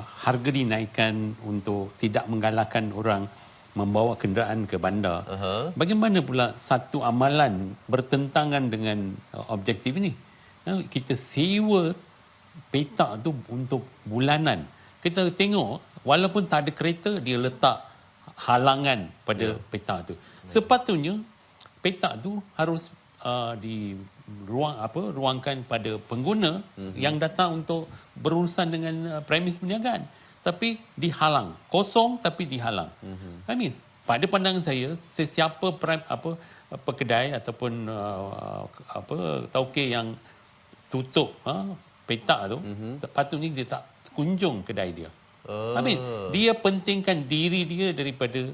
harga dinaikkan untuk tidak menggalakkan orang membawa kenderaan ke bandar, bagaimana pula satu amalan bertentangan dengan objektif ini? Kita sewa petak tu untuk bulanan. Kita tengok, walaupun tak ada kereta, dia letak halangan pada petak tu. Sepatutnya petak tu harus ruangkan pada pengguna yang datang untuk berurusan dengan premis perniagaan. Tapi dihalang. Kosong tapi dihalang. Pada pandangan saya, sesiapa pekedai ataupun tauke yang tutup petak tu, patutnya dia tak kunjung kedai dia. Dia pentingkan diri dia daripada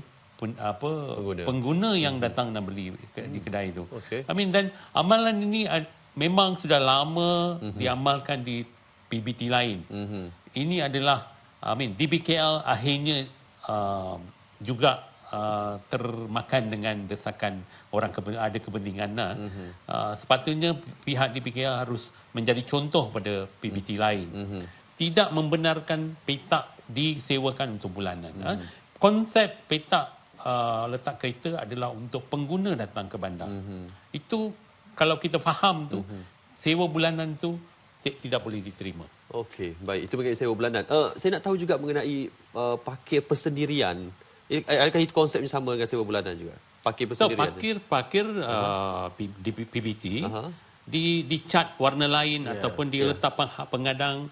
pengguna yang datang dan beli di kedai itu. Dan amalan ini memang sudah lama diamalkan di PBT lain. Ini adalah DBKL akhirnya juga termakan dengan desakan orang ada kepentingan. Sepatutnya pihak DBKL harus menjadi contoh pada PBT lain. Tidak membenarkan petak disewakan untuk bulanan. Konsep petak letak kereta adalah untuk pengguna datang ke bandar. Itu kalau kita faham tu, sewa bulanan tu tidak boleh diterima. Okey, baik. Itu mengenai sewa bulanan. Saya nak tahu juga mengenai parkir persendirian. Adakah itu konsepnya sama dengan sewa bulanan juga? Parkir persendirian. Parkir di PBT dicat warna lain ataupun diletak pengadang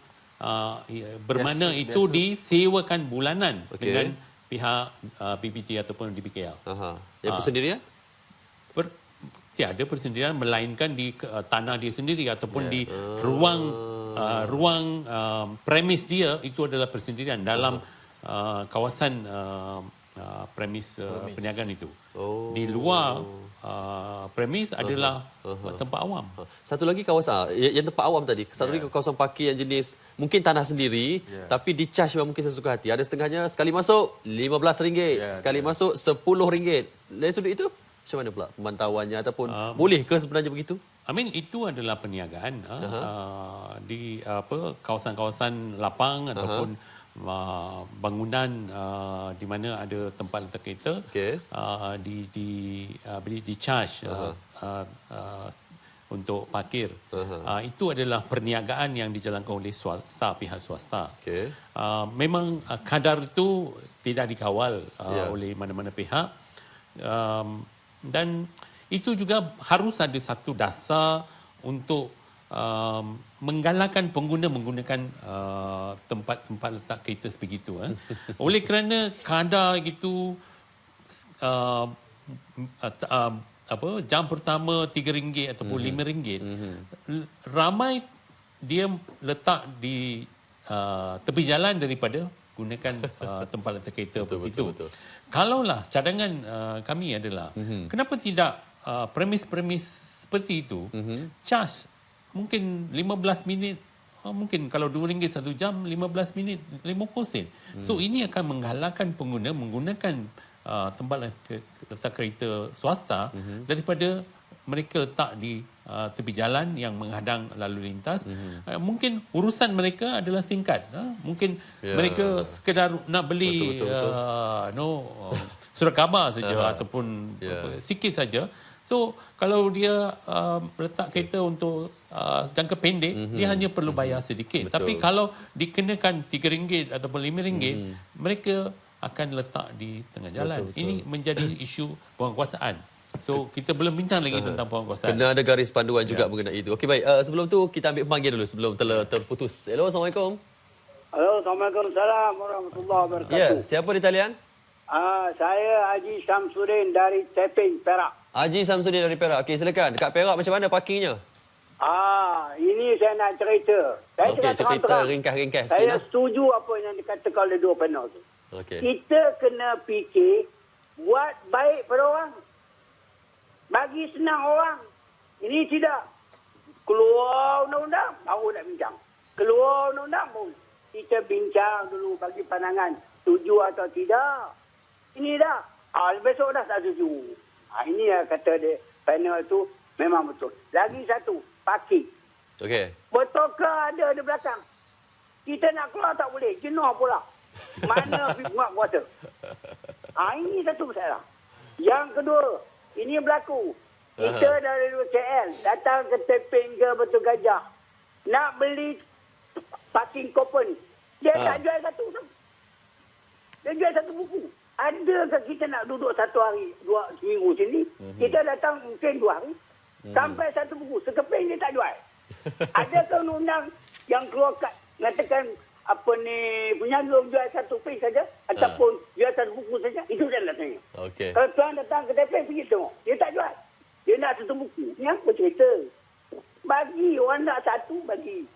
bermakna itu disewakan bulanan dengan pihak PBT ataupun DBKL. Yang persendirian? Tiada persendirian melainkan di tanah dia sendiri ataupun di ruang premis dia, itu adalah persendirian dalam kawasan premis perniagaan itu. Di luar premis adalah tempat awam. Satu lagi kawasan yang tempat awam tadi. Satu lagi kawasan parkir yang jenis mungkin tanah sendiri tapi di-charge mungkin sesuka hati. Ada setengahnya sekali masuk RM15, sekali masuk RM10. Dari sudut itu macam mana pula pemantauannya ataupun boleh ke sebenarnya begitu? Itu adalah perniagaan di kawasan-kawasan lapang ataupun bangunan di mana ada tempat letak kereta, di charge untuk parkir. Itu adalah perniagaan yang dijalankan oleh pihak swasta. Memang kadar itu tidak dikawal oleh mana-mana pihak, dan itu juga harus ada satu dasar untuk menggalakkan pengguna menggunakan tempat-tempat letak kereta sebegitu. Oleh kerana kadar itu jam pertama RM3 ataupun RM5, ramai dia letak di tepi jalan daripada gunakan tempat letak kereta begitu. Kalaulah cadangan kami adalah kenapa tidak premis-premis seperti itu charge mungkin 15 minit, mungkin kalau RM2 satu jam, 15 minit 50 sen. So ini akan menggalakkan pengguna menggunakan tempat letak kereta swasta daripada mereka letak di tepi jalan yang menghadang lalu lintas. Mungkin urusan mereka adalah singkat. Mungkin mereka sekedar nak beli surat khabar saja ataupun sikit saja. So kalau dia letak kereta untuk jangka pendek, dia hanya perlu bayar sedikit. Tapi kalau dikenakan RM3 ataupun RM5, mereka akan letak di tengah jalan. Ini menjadi isu penguasaan. So kita belum bincang lagi tentang penguasaan. Kena ada garis panduan juga mengenai itu. Okey, baik. Sebelum tu kita ambil pemanggil dulu sebelum terputus. Hello, Assalamualaikum. Halo, Assalamualaikum warahmatullahi wabarakatuh. Ya, siapa di talian? Saya Haji Samsudin dari Teping, Perak. Haji Samsudin dari Perak. Okey, silakan. Dekat Perak macam mana parkingnya? Ini saya nak cerita. Saya cerita ringkas-ringkas sikit. Saya setuju apa yang dikatakan oleh dua panel tu. Okey. Kita kena fikir buat baik pada orang. Bagi senang orang. Ini tidak. Keluar undang-undang, baru nak bincang. Keluar undang-undang, baru kita bincang dulu bagi pandangan. Setuju atau tidak. Ini dah. Besok dah tak setuju. Ini yang kata dia, panel tu memang betul. Lagi satu, parking. Okey. Betul ke ada di belakang? Kita nak keluar tak boleh. Jenuh pula. Mana buat kuasa? Ini satu masalah. Yang kedua, ini berlaku. Kita dari KL datang ke Teping ke Batu Gajah. Nak beli parking coupon. Dia tak jual satu. Dia jual satu buku. Adakah kita nak duduk satu hari, seminggu sini? Kita datang mungkin 2 hari. Sampai satu buku. Sekeping dia tak jual. Adakah undang-undang yang keluar kat mengatakan penyaga jual satu page saja ataupun jual satu buku saja? Itu saya nak tanya. Okey. Kalau tuan datang ke Teping, pergi tengok. Dia tak jual. Dia nak satu buku. Ni apa cerita? Bagi orang nak satu, bagi.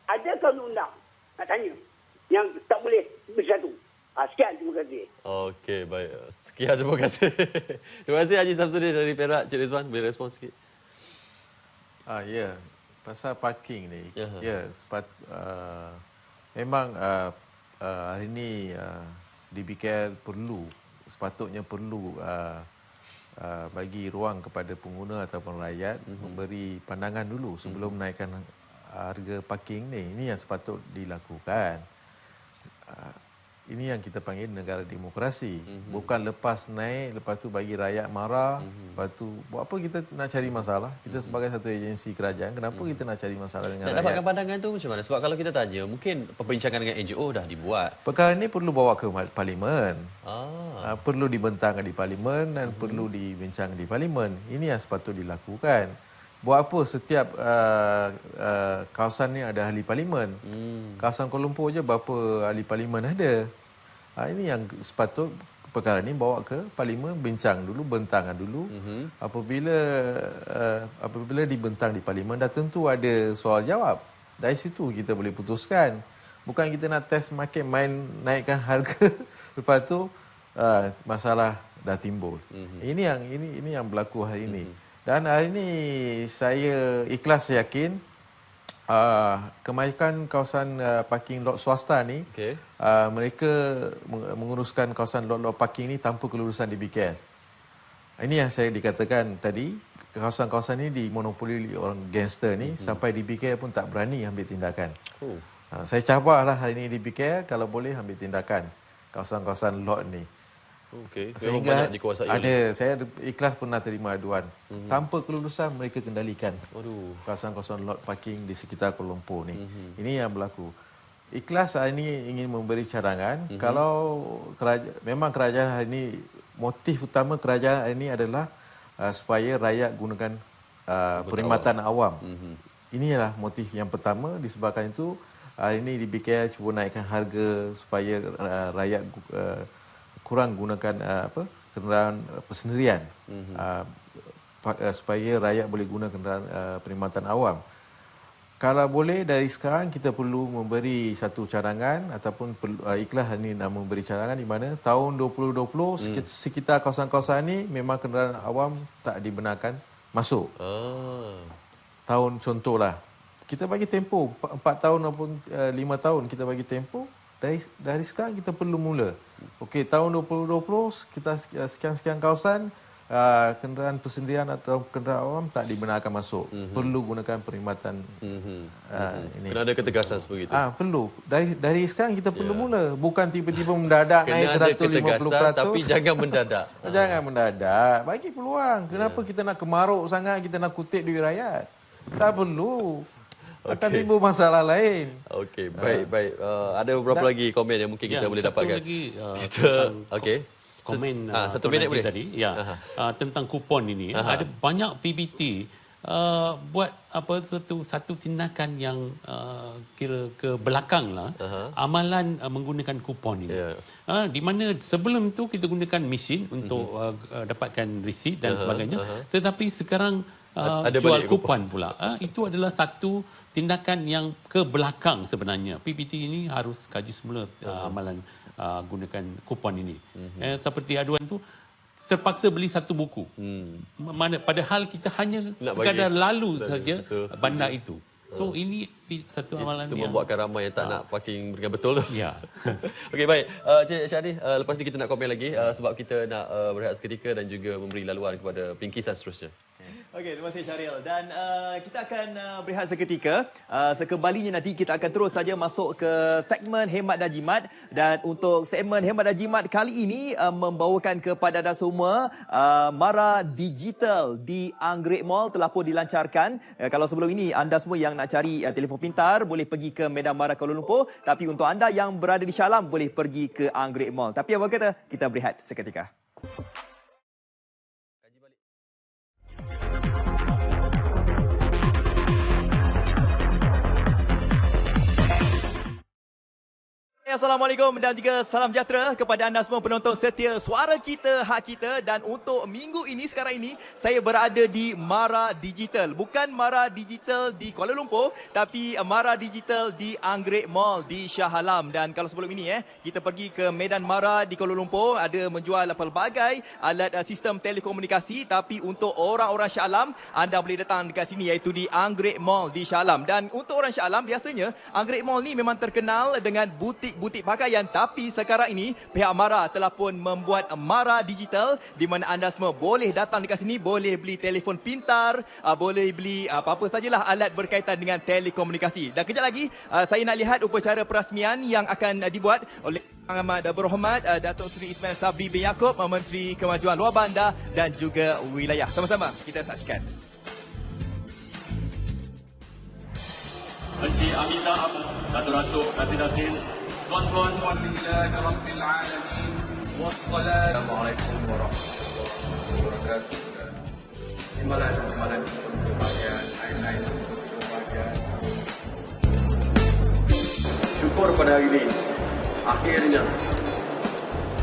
Adakah undang? Nak tanya. Yang tak boleh bersatu. Sekian, terima kasih. Okey, baik. Sekian, terima kasih. Terima kasih Haji Samsudin dari Perak. Cik Rizwan, boleh respon sikit? Ya, pasal parking ni. Memang hari ini DBKL sepatutnya perlu bagi ruang kepada pengguna ataupun rakyat memberi pandangan dulu sebelum menaikkan harga parking ni. Ini yang sepatut dilakukan. ini yang kita panggil negara demokrasi. Bukan lepas naik, lepas tu bagi rakyat marah, lepas tu buat apa kita nak cari masalah? Kita sebagai satu agensi kerajaan, kenapa kita nak cari masalah dengan Nak rakyat? dapatkan pandangan tu macam mana? Sebab kalau kita tanya, mungkin perbincangan dengan NGO dah dibuat. Perkara ini perlu bawa ke parlimen. Ah. Perlu dibentangkan di parlimen dan perlu dibincang di parlimen. Ini yang sepatut dilakukan. Buat apa setiap kawasan ni ada ahli parlimen? Kawasan Kuala Lumpur je berapa ahli parlimen ada? Ini yang sepatut perkara ni bawa ke parlimen, bincang dulu, bentangkan dulu. Apabila dibentang di parlimen, dah tentu ada soal jawab. Dari situ kita boleh putuskan. Bukan kita nak test market, main naikkan harga. Lepas tu masalah dah timbul. Ini yang berlaku hari ini. Dan hari ini saya ikhlas yakin kebanyakan kawasan parking lot swasta ni, mereka menguruskan kawasan lot-lot parking ni tanpa kelulusan DBKL. Ini yang saya dikatakan tadi, kawasan-kawasan ni dimonopoli orang gangster ni, sampai DBKL pun tak berani ambil tindakan. Saya cabarlah hari ini DBKL, kalau boleh ambil tindakan kawasan-kawasan lot ni. Okey, Sehingga banyak dikuasai. saya ikhlas pernah terima aduan. Tanpa kelulusan mereka kendalikan kawasan-kawasan lot parking di sekitar Kuala Lumpur ni. Ini yang berlaku. Ikhlas hari ini ingin memberi cadangan. Kalau memang kerajaan hari ini, motif utama kerajaan hari ini adalah supaya rakyat gunakan perkhidmatan awam. Inilah motif yang pertama. Disebabkan itu hari ini DBKL cuba naikkan harga supaya rakyat kurang gunakan kenderaan persendirian, supaya rakyat boleh guna kenderaan perkhidmatan awam. Kalau boleh dari sekarang kita perlu memberi satu cadangan ataupun ikhlas ini nak memberi cadangan di mana tahun 2020 sekitar kawasan-kawasan ini memang kenderaan awam tak dibenarkan masuk. Tahun contohlah, kita bagi tempoh 4 tahun ataupun 5 tahun kita bagi tempoh. Dari sekarang kita perlu mula. Okey, tahun 2020 kita sekian-sekian kawasan kenderaan persendirian atau kenderaan awam tak dibenarkan masuk. Perlu gunakan perkhidmatan ini. Kena ada ketegasan seperti itu. Perlu. Dari sekarang kita perlu mula. Bukan tiba-tiba mendadak naik 150%. Tapi jangan mendadak. Jangan mendadak. Bagi peluang. Kenapa kita nak kemaruk sangat, kita nak kutip duit rakyat? Tak perlu. Akan timbul masalah lain. Okey, baik. Ada beberapa lagi komen yang mungkin kita boleh dapatkan. Satu lagi okey. Komen satu minit boleh tadi tentang kupon ini. Ada banyak PBT buat satu tindakan yang kira ke belakang lah, amalan menggunakan kupon ini. Di mana sebelum itu kita gunakan mesin untuk dapatkan resit dan sebagainya, tetapi sekarang ada jual balik kupon pula. Itu adalah satu tindakan yang ke belakang sebenarnya. PBT ini harus kaji semula amalan gunakan kupon ini. Seperti aduan tu, terpaksa beli satu buku. Padahal kita hanya sekadar lalu saja bandar itu. So ini satu amalan itu yang membuatkan ramai yang tak nak parking dengan betul tu. Ya. Okey, baik. Cik Syahri, lepas ni kita nak komen lagi sebab kita nak berehat seketika dan juga memberi laluan kepada pingkisan seterusnya. Okey, terima kasih Syaril. Dan kita akan berehat seketika. Sekembalinya nanti kita akan terus saja masuk ke segmen Hemat dan Jimat. Dan untuk segmen Hemat dan Jimat kali ini membawakan kepada anda semua Mara Digital di Anggrek Mall telah pun dilancarkan. Kalau sebelum ini anda semua yang nak cari telefon pintar boleh pergi ke Medan Mara Kuala Lumpur. Tapi untuk anda yang berada di Shah Alam boleh pergi ke Anggrek Mall. Tapi apa kata, kita berehat seketika. Assalamualaikum dan juga salam sejahtera kepada anda semua penonton setia Suara Kita, Hak Kita. Dan untuk minggu ini, sekarang ini, saya berada di Mara Digital. Bukan Mara Digital di Kuala Lumpur, tapi Mara Digital di Anggrek Mall di Shah Alam. Dan kalau sebelum ini, kita pergi ke Medan Mara di Kuala Lumpur, ada menjual pelbagai alat sistem telekomunikasi. Tapi untuk orang-orang Shah Alam, anda boleh datang dekat sini, iaitu di Anggrek Mall di Shah Alam. Dan untuk orang Shah Alam, biasanya Anggrek Mall ni memang terkenal dengan butik-butik butik pakaian, tapi sekarang ini pihak Mara telah pun membuat Mara Digital di mana anda semua boleh datang dekat sini, boleh beli telefon pintar, boleh beli apa-apa sajalah alat berkaitan dengan telekomunikasi. Dan kejap lagi saya nak lihat upacara perasmian yang akan dibuat oleh Yang Amat Berhormat Datuk Seri Ismail Sabri bin Yaakob, Menteri Kemajuan Luar Bandar dan juga Wilayah. Sama-sama kita saksikan. Encik Amiza Abu, Datuk-Datuk, Datin-Datin, Tuan-tuan, Alhamdulillahirabbil alamin. Wassalamualaikum warahmatullahi wabarakatuh. Timbalan bahagian lain-lain bahagian. Syukur pada hari ini, akhirnya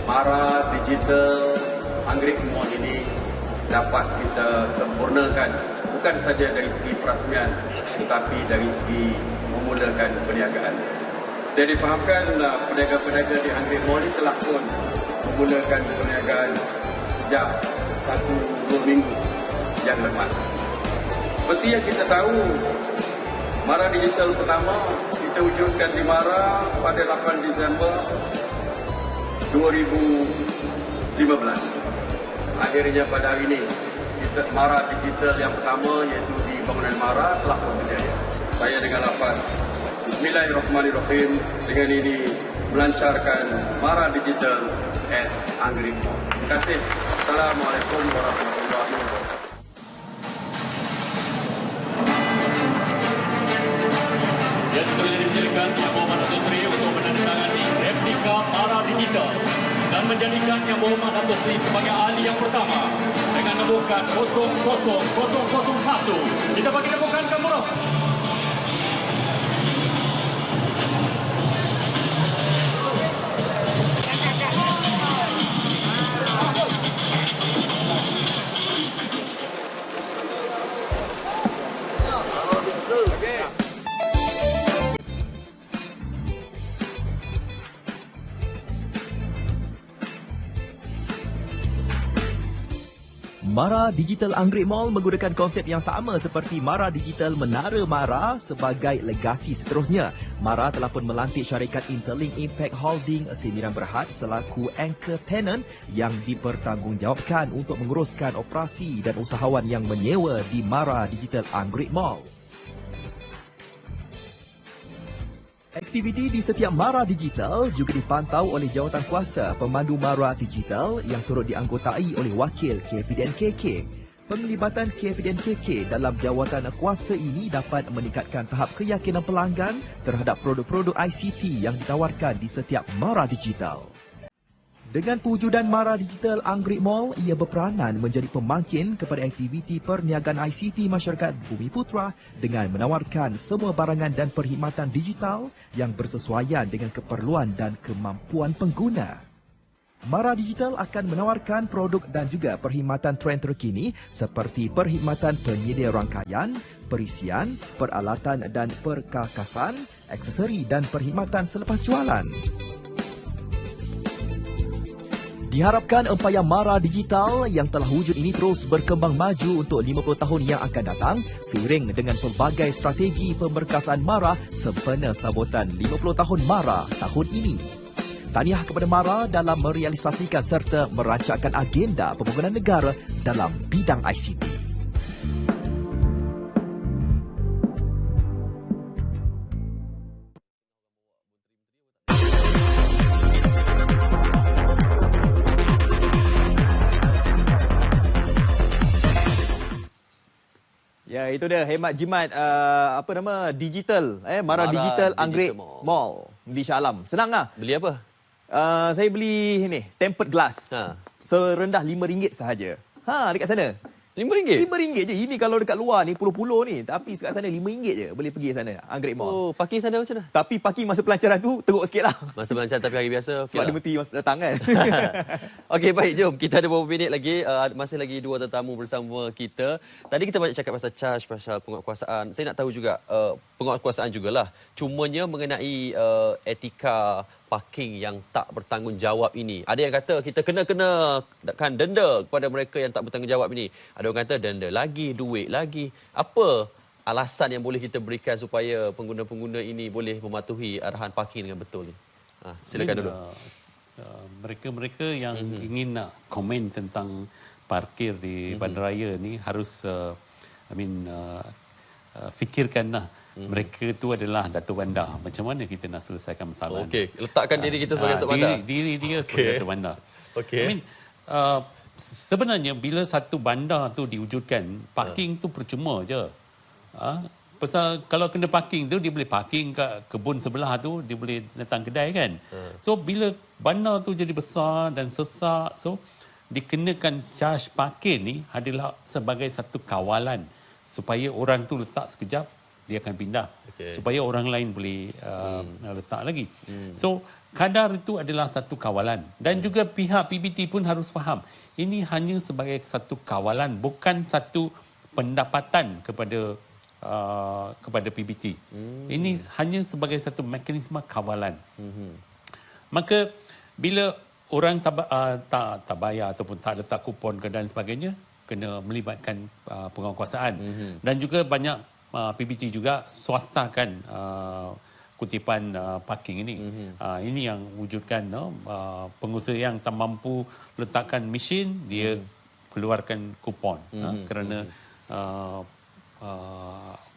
Mara Digital Anggrek Mall ini dapat kita sempurnakan, bukan saja dari segi perasmian tetapi dari segi memulakan perniagaan. Saya difahamkan peniaga-peniaga di Anggrek Mall ini telah pun memulakan perniagaan sejak 1-2 minggu yang lepas. Seperti yang kita tahu, Mara Digital pertama kita wujudkan di Mara pada 8 Disember 2015. Akhirnya pada hari ini kita Mara Digital yang pertama iaitu di bangunan Mara telah pun berjaya. Saya dengan lafaz Bismillahirrahmanirrahim dengan ini melancarkan Mara Digital at Anggrek Mall. Terima kasih. Assalamualaikum warahmatullahi wabarakatuh. Ya, seterusnya dipersilakan Yang Berhormat Datuk Seri untuk menandatangani replika Mara Digital dan menjadikan Yang Berhormat Datuk Seri sebagai ahli yang pertama dengan nombor 00001. Kita bagi tepukan ke murah. Mara Digital Anggrek Mall menggunakan konsep yang sama seperti Mara Digital Menara Mara sebagai legasi seterusnya. Mara telah pun melantik syarikat Interlink Impact Holding Sdn Bhd selaku anchor tenant yang dipertanggungjawabkan untuk menguruskan operasi dan usahawan yang menyewa di Mara Digital Anggrek Mall. Aktiviti di setiap Mara Digital juga dipantau oleh Jawatankuasa Pemandu Mara Digital yang turut dianggotai oleh Wakil KPDN-KK. Penglibatan KPDN-KK dalam jawatankuasa ini dapat meningkatkan tahap keyakinan pelanggan terhadap produk-produk ICT yang ditawarkan di setiap Mara Digital. Dengan pewujudan Mara Digital Anggrek Mall, ia berperanan menjadi pemangkin kepada aktiviti perniagaan ICT masyarakat Bumi Putra dengan menawarkan semua barangan dan perkhidmatan digital yang bersesuaian dengan keperluan dan kemampuan pengguna. Mara Digital akan menawarkan produk dan juga perkhidmatan trend terkini seperti perkhidmatan penyedia rangkaian, perisian, peralatan dan perkakasan, aksesori dan perkhidmatan selepas jualan. Diharapkan empayar Mara Digital yang telah wujud ini terus berkembang maju untuk 50 tahun yang akan datang seiring dengan pelbagai strategi pemberkasan Mara sempena sambutan 50 tahun Mara tahun ini. Tahniah kepada Mara dalam merealisasikan serta merancangkan agenda pembangunan negara dalam bidang ICT. Ya, itu dia hemat jimat digital Mara Digital Anggrek Mall di Shah Alam. Senang lah. Beli apa? Saya beli ni tempered glass. Serendah RM5 sahaja. Dekat sana. RM5? RM5 je. Ini kalau dekat luar ni puluh-puluh ni. Tapi dekat sana RM5 je boleh pergi sana. Anggrek Mall. Oh, parking sana macam mana? Tapi parking masa pelancaran tu teruk sikit lah. Masa pelancaran tapi hari biasa. Sebab dia mesti datang kan. Okey, baik. Jom. Kita ada beberapa minit lagi. Masih lagi dua tetamu bersama kita. Tadi kita banyak cakap pasal charge, pasal penguatkuasaan. Saya nak tahu juga penguatkuasaan jugalah. Cumanya mengenai etika parking yang tak bertanggungjawab ini. Ada yang kata kita kenakan denda kepada mereka yang tak bertanggungjawab ini. Ada orang kata denda lagi, duit lagi. Apa alasan yang boleh kita berikan supaya pengguna-pengguna ini boleh mematuhi arahan parking dengan betul ni? Silakan dulu. Mereka-mereka yang ingin nak komen tentang parkir di bandaraya ni harus fikirkanlah mereka tu adalah Datuk Bandar. Macam mana kita nak selesaikan masalah Okey, letakkan diri kita sebagai Datuk Bandar. Diri dia sebagai Datuk Bandar. Okey. Sebenarnya bila satu bandar tu diwujudkan, parking tu percuma je. Pasal kalau kena parking tu, dia boleh parking kat kebun sebelah tu, dia boleh datang kedai kan. So bila bandar tu jadi besar dan sesak, so dikenakan charge parking ni adalah sebagai satu kawalan supaya orang tu letak sekejap, dia akan pindah. Supaya orang lain boleh letak lagi. So kadar itu adalah satu kawalan. Dan juga pihak PBT pun harus faham, ini hanya sebagai satu kawalan, bukan satu pendapatan kepada PBT. Ini hanya sebagai satu mekanisme kawalan. Maka bila orang tak bayar ataupun tak letak kupon dan sebagainya, kena melibatkan penguatkuasaan. Dan juga banyak PBT juga swastakan kutipan parking ini. Ini yang wujudkan pengusaha yang tak mampu letakkan mesin, dia keluarkan kupon kerana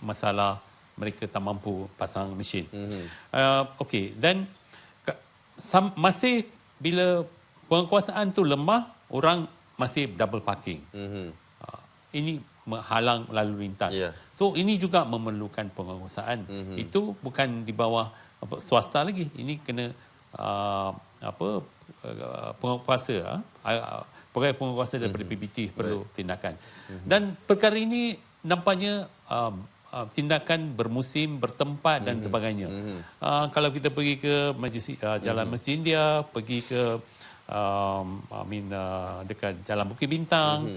masalah mereka tak mampu pasang mesin. Okey, dan masih bila penguasaan tu lemah, orang masih double parking. Ini menghalang lalu lintas. So ini juga memerlukan penguasaan. Itu bukan di bawah swasta lagi. Ini kena penguasa, pegawai penguasa daripada PBT perlu tindakan. Dan perkara ini nampaknya tindakan bermusim, bertempat dan sebagainya. Kalau kita pergi ke Jalan Masjid India, pergi ke dekat Jalan Bukit Bintang,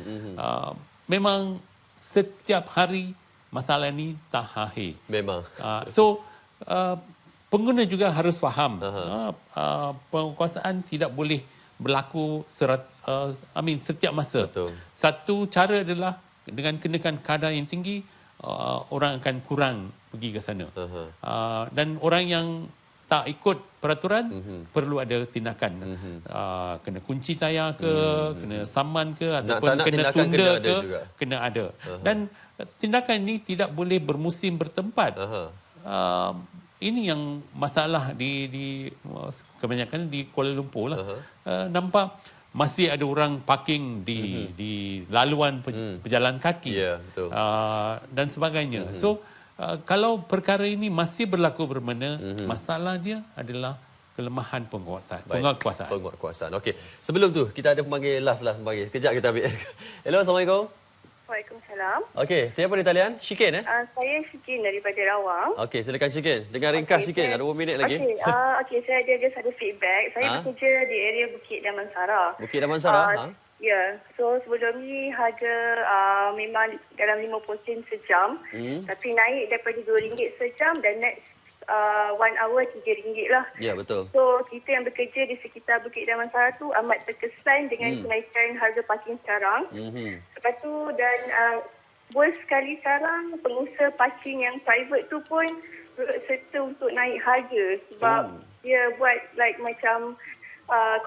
memang setiap hari masalah ni tak akhir. Memang. So pengguna juga harus faham, penguasaan tidak boleh berlaku setiap masa. Betul. Satu cara adalah dengan kenakan kadar yang tinggi, orang akan kurang pergi ke sana. Dan orang yang tak ikut peraturan, perlu ada tindakan. Kena kunci tayar ke, kena saman ke, ataupun kena tunda ke, kena ada. Dan tindakan ini tidak boleh bermusim bertempat. Ini yang masalah di kebanyakan di Kuala Lumpur lah. Nampak masih ada orang parking di laluan pejalan kaki dan sebagainya. So kalau perkara ini masih berlaku bermena, masalah dia adalah kelemahan penguatkuasaan. Okey. Sebelum tu kita ada pemanggil last pemanggil. Kejap kita ambil. Hello, Assalamualaikum. Waalaikumsalam. Okey, siapa di talian? Shikin Saya Shikin daripada Rawang. Okey, silakan Shikin. Dengan ringkas Shikin, ada 2 minit lagi. Okey, saya ada satu feedback. Saya bekerja di area Bukit Damansara. Bukit Damansara? Ya, so sebelum ni harga memang dalam 50 sen sejam. Tapi naik daripada RM2 sejam dan next 1 hour RM3 lah. Ya, betul. So, kita yang bekerja di sekitar Bukit Damansara tu amat terkesan dengan kenaikan harga parking sekarang. Lepas tu, dan worst sekali sekarang, pengusaha parking yang private tu pun serta untuk naik harga. Sebab dia buat macam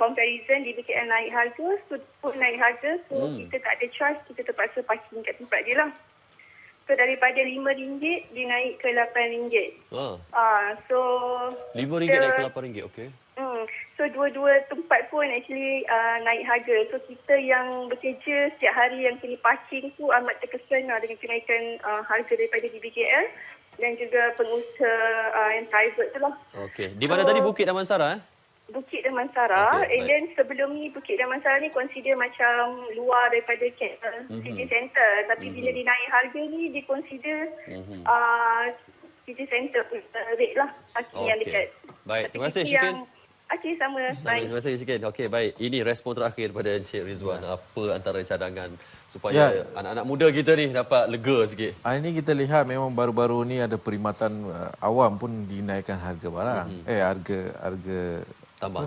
comparison, dia berkaitan naik harga, so pun naik harga. So, kita tak ada choice, kita terpaksa parking kat tempat dia lah. So daripada RM5 dia naik ke RM8. So RM5 naik ke RM8, okey. So dua-dua tempat pun actually naik harga. So kita yang bekerja setiap hari yang kena parking tu amat terkesan dengan kenaikan harga daripada DBKL dan juga pengusaha yang private tu lah. Okey. Di mana tadi Bukit Damansara? Bukit Damansara. And then sebelum ni Bukit Damansara ni consider macam luar daripada city center. Tapi bila dinaik harga ni, dia consider city center rate lah. Parking yang dekat. Baik, terima kasih Shikin. Okey, sama. Baik. Terima kasih Shikin. Okey, baik. Ini respon terakhir daripada Encik Rizwan. Apa antara cadangan supaya anak-anak muda kita ni dapat lega sikit? Ini kita lihat memang baru-baru ni ada perkhidmatan awam pun dinaikkan harga barang. Harga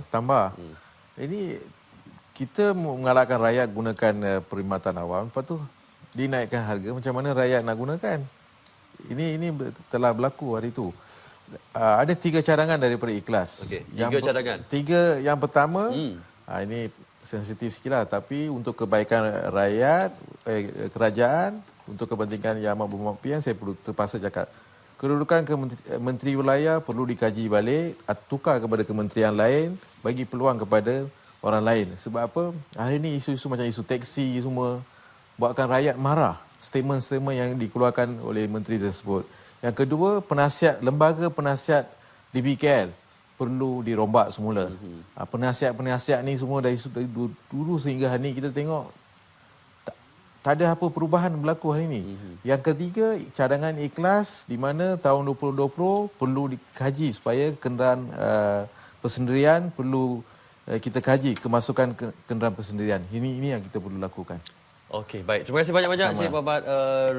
tambah. Ini kita mengalahkan rakyat gunakan perkhidmatan awam, lepas tu dinaikkan harga, macam mana rakyat nak gunakan? Ini telah berlaku hari itu. Ada 3 cadangan daripada Ikhlas. Okey, 3 cadangan. 3 yang pertama, ini sensitif sikit lah, tapi untuk kebaikan rakyat, kerajaan, untuk kepentingan Yang Amat Berhormat PN, saya perlu terpaksa cakap. Kedudukan Menteri Wilayah perlu dikaji balik, tukar kepada kementerian lain, bagi peluang kepada orang lain. Sebab apa? Hari ini isu-isu macam isu teksi semua buatkan rakyat marah. Statement-statement yang dikeluarkan oleh menteri tersebut. Yang kedua, lembaga penasihat di BKL perlu dirombak semula. Penasihat-penasihat ni semua dari dulu sehingga hari ini kita tengok tak ada apa perubahan berlaku hari ini. Yang ketiga, cadangan Ikhlas di mana tahun 2020 perlu dikaji supaya kenderaan persendirian perlu kita kaji kemasukan kenderaan persendirian. Ini yang kita perlu lakukan. Okey, baik. Terima kasih banyak-banyak Encik Muhammad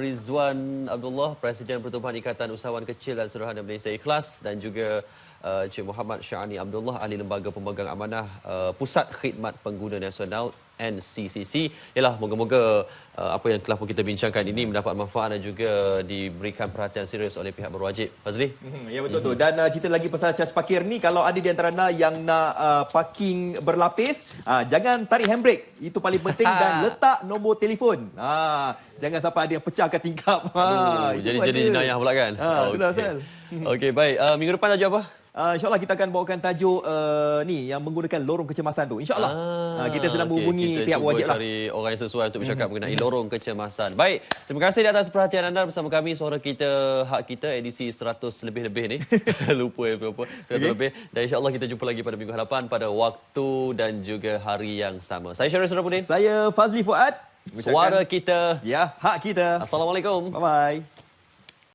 Rizwan Abdullah, Presiden Pertubuhan Ikatan Usahawan Kecil dan Sederhana Malaysia Ikhlas, dan juga Encik Muhammad Syahani Abdullah, Ahli Lembaga Pemegang Amanah Pusat Khidmat Pengguna Nasional NCCC. Yalah, moga-moga apa yang telah pun kita bincangkan ini mendapat manfaat dan juga diberikan perhatian serius oleh pihak berwajib. Fazli? Ya, betul tu. Dan cerita lagi pasal charge parkir ni, kalau ada di antara anda yang nak parking berlapis, jangan tarik handbrake. Itu paling penting, dan letak nombor telefon. Jangan sampai ada yang pecahkan tingkap. Jadi jenayah pula kan? Itulah asal. Okey, baik. Minggu depan tajuk apa? InsyaAllah kita akan bawakan tajuk ni yang menggunakan lorong kecemasan tu. InsyaAllah. Kita sedang menghubungi pihak wajib lah. Kita cari orang yang sesuai untuk bercakap mengenai lorong kecemasan. Baik, terima kasih di atas perhatian anda bersama kami. Suara Kita, Hak Kita, edisi 100 lebih-lebih ni. Lupa berapa. 100 lebih. Dan insyaAllah kita jumpa lagi pada minggu hadapan pada waktu dan juga hari yang sama. Saya Syarul Surabuddin. Saya Fazli Fuad. Suara Kita. Ya, Hak Kita. Assalamualaikum. Bye-bye.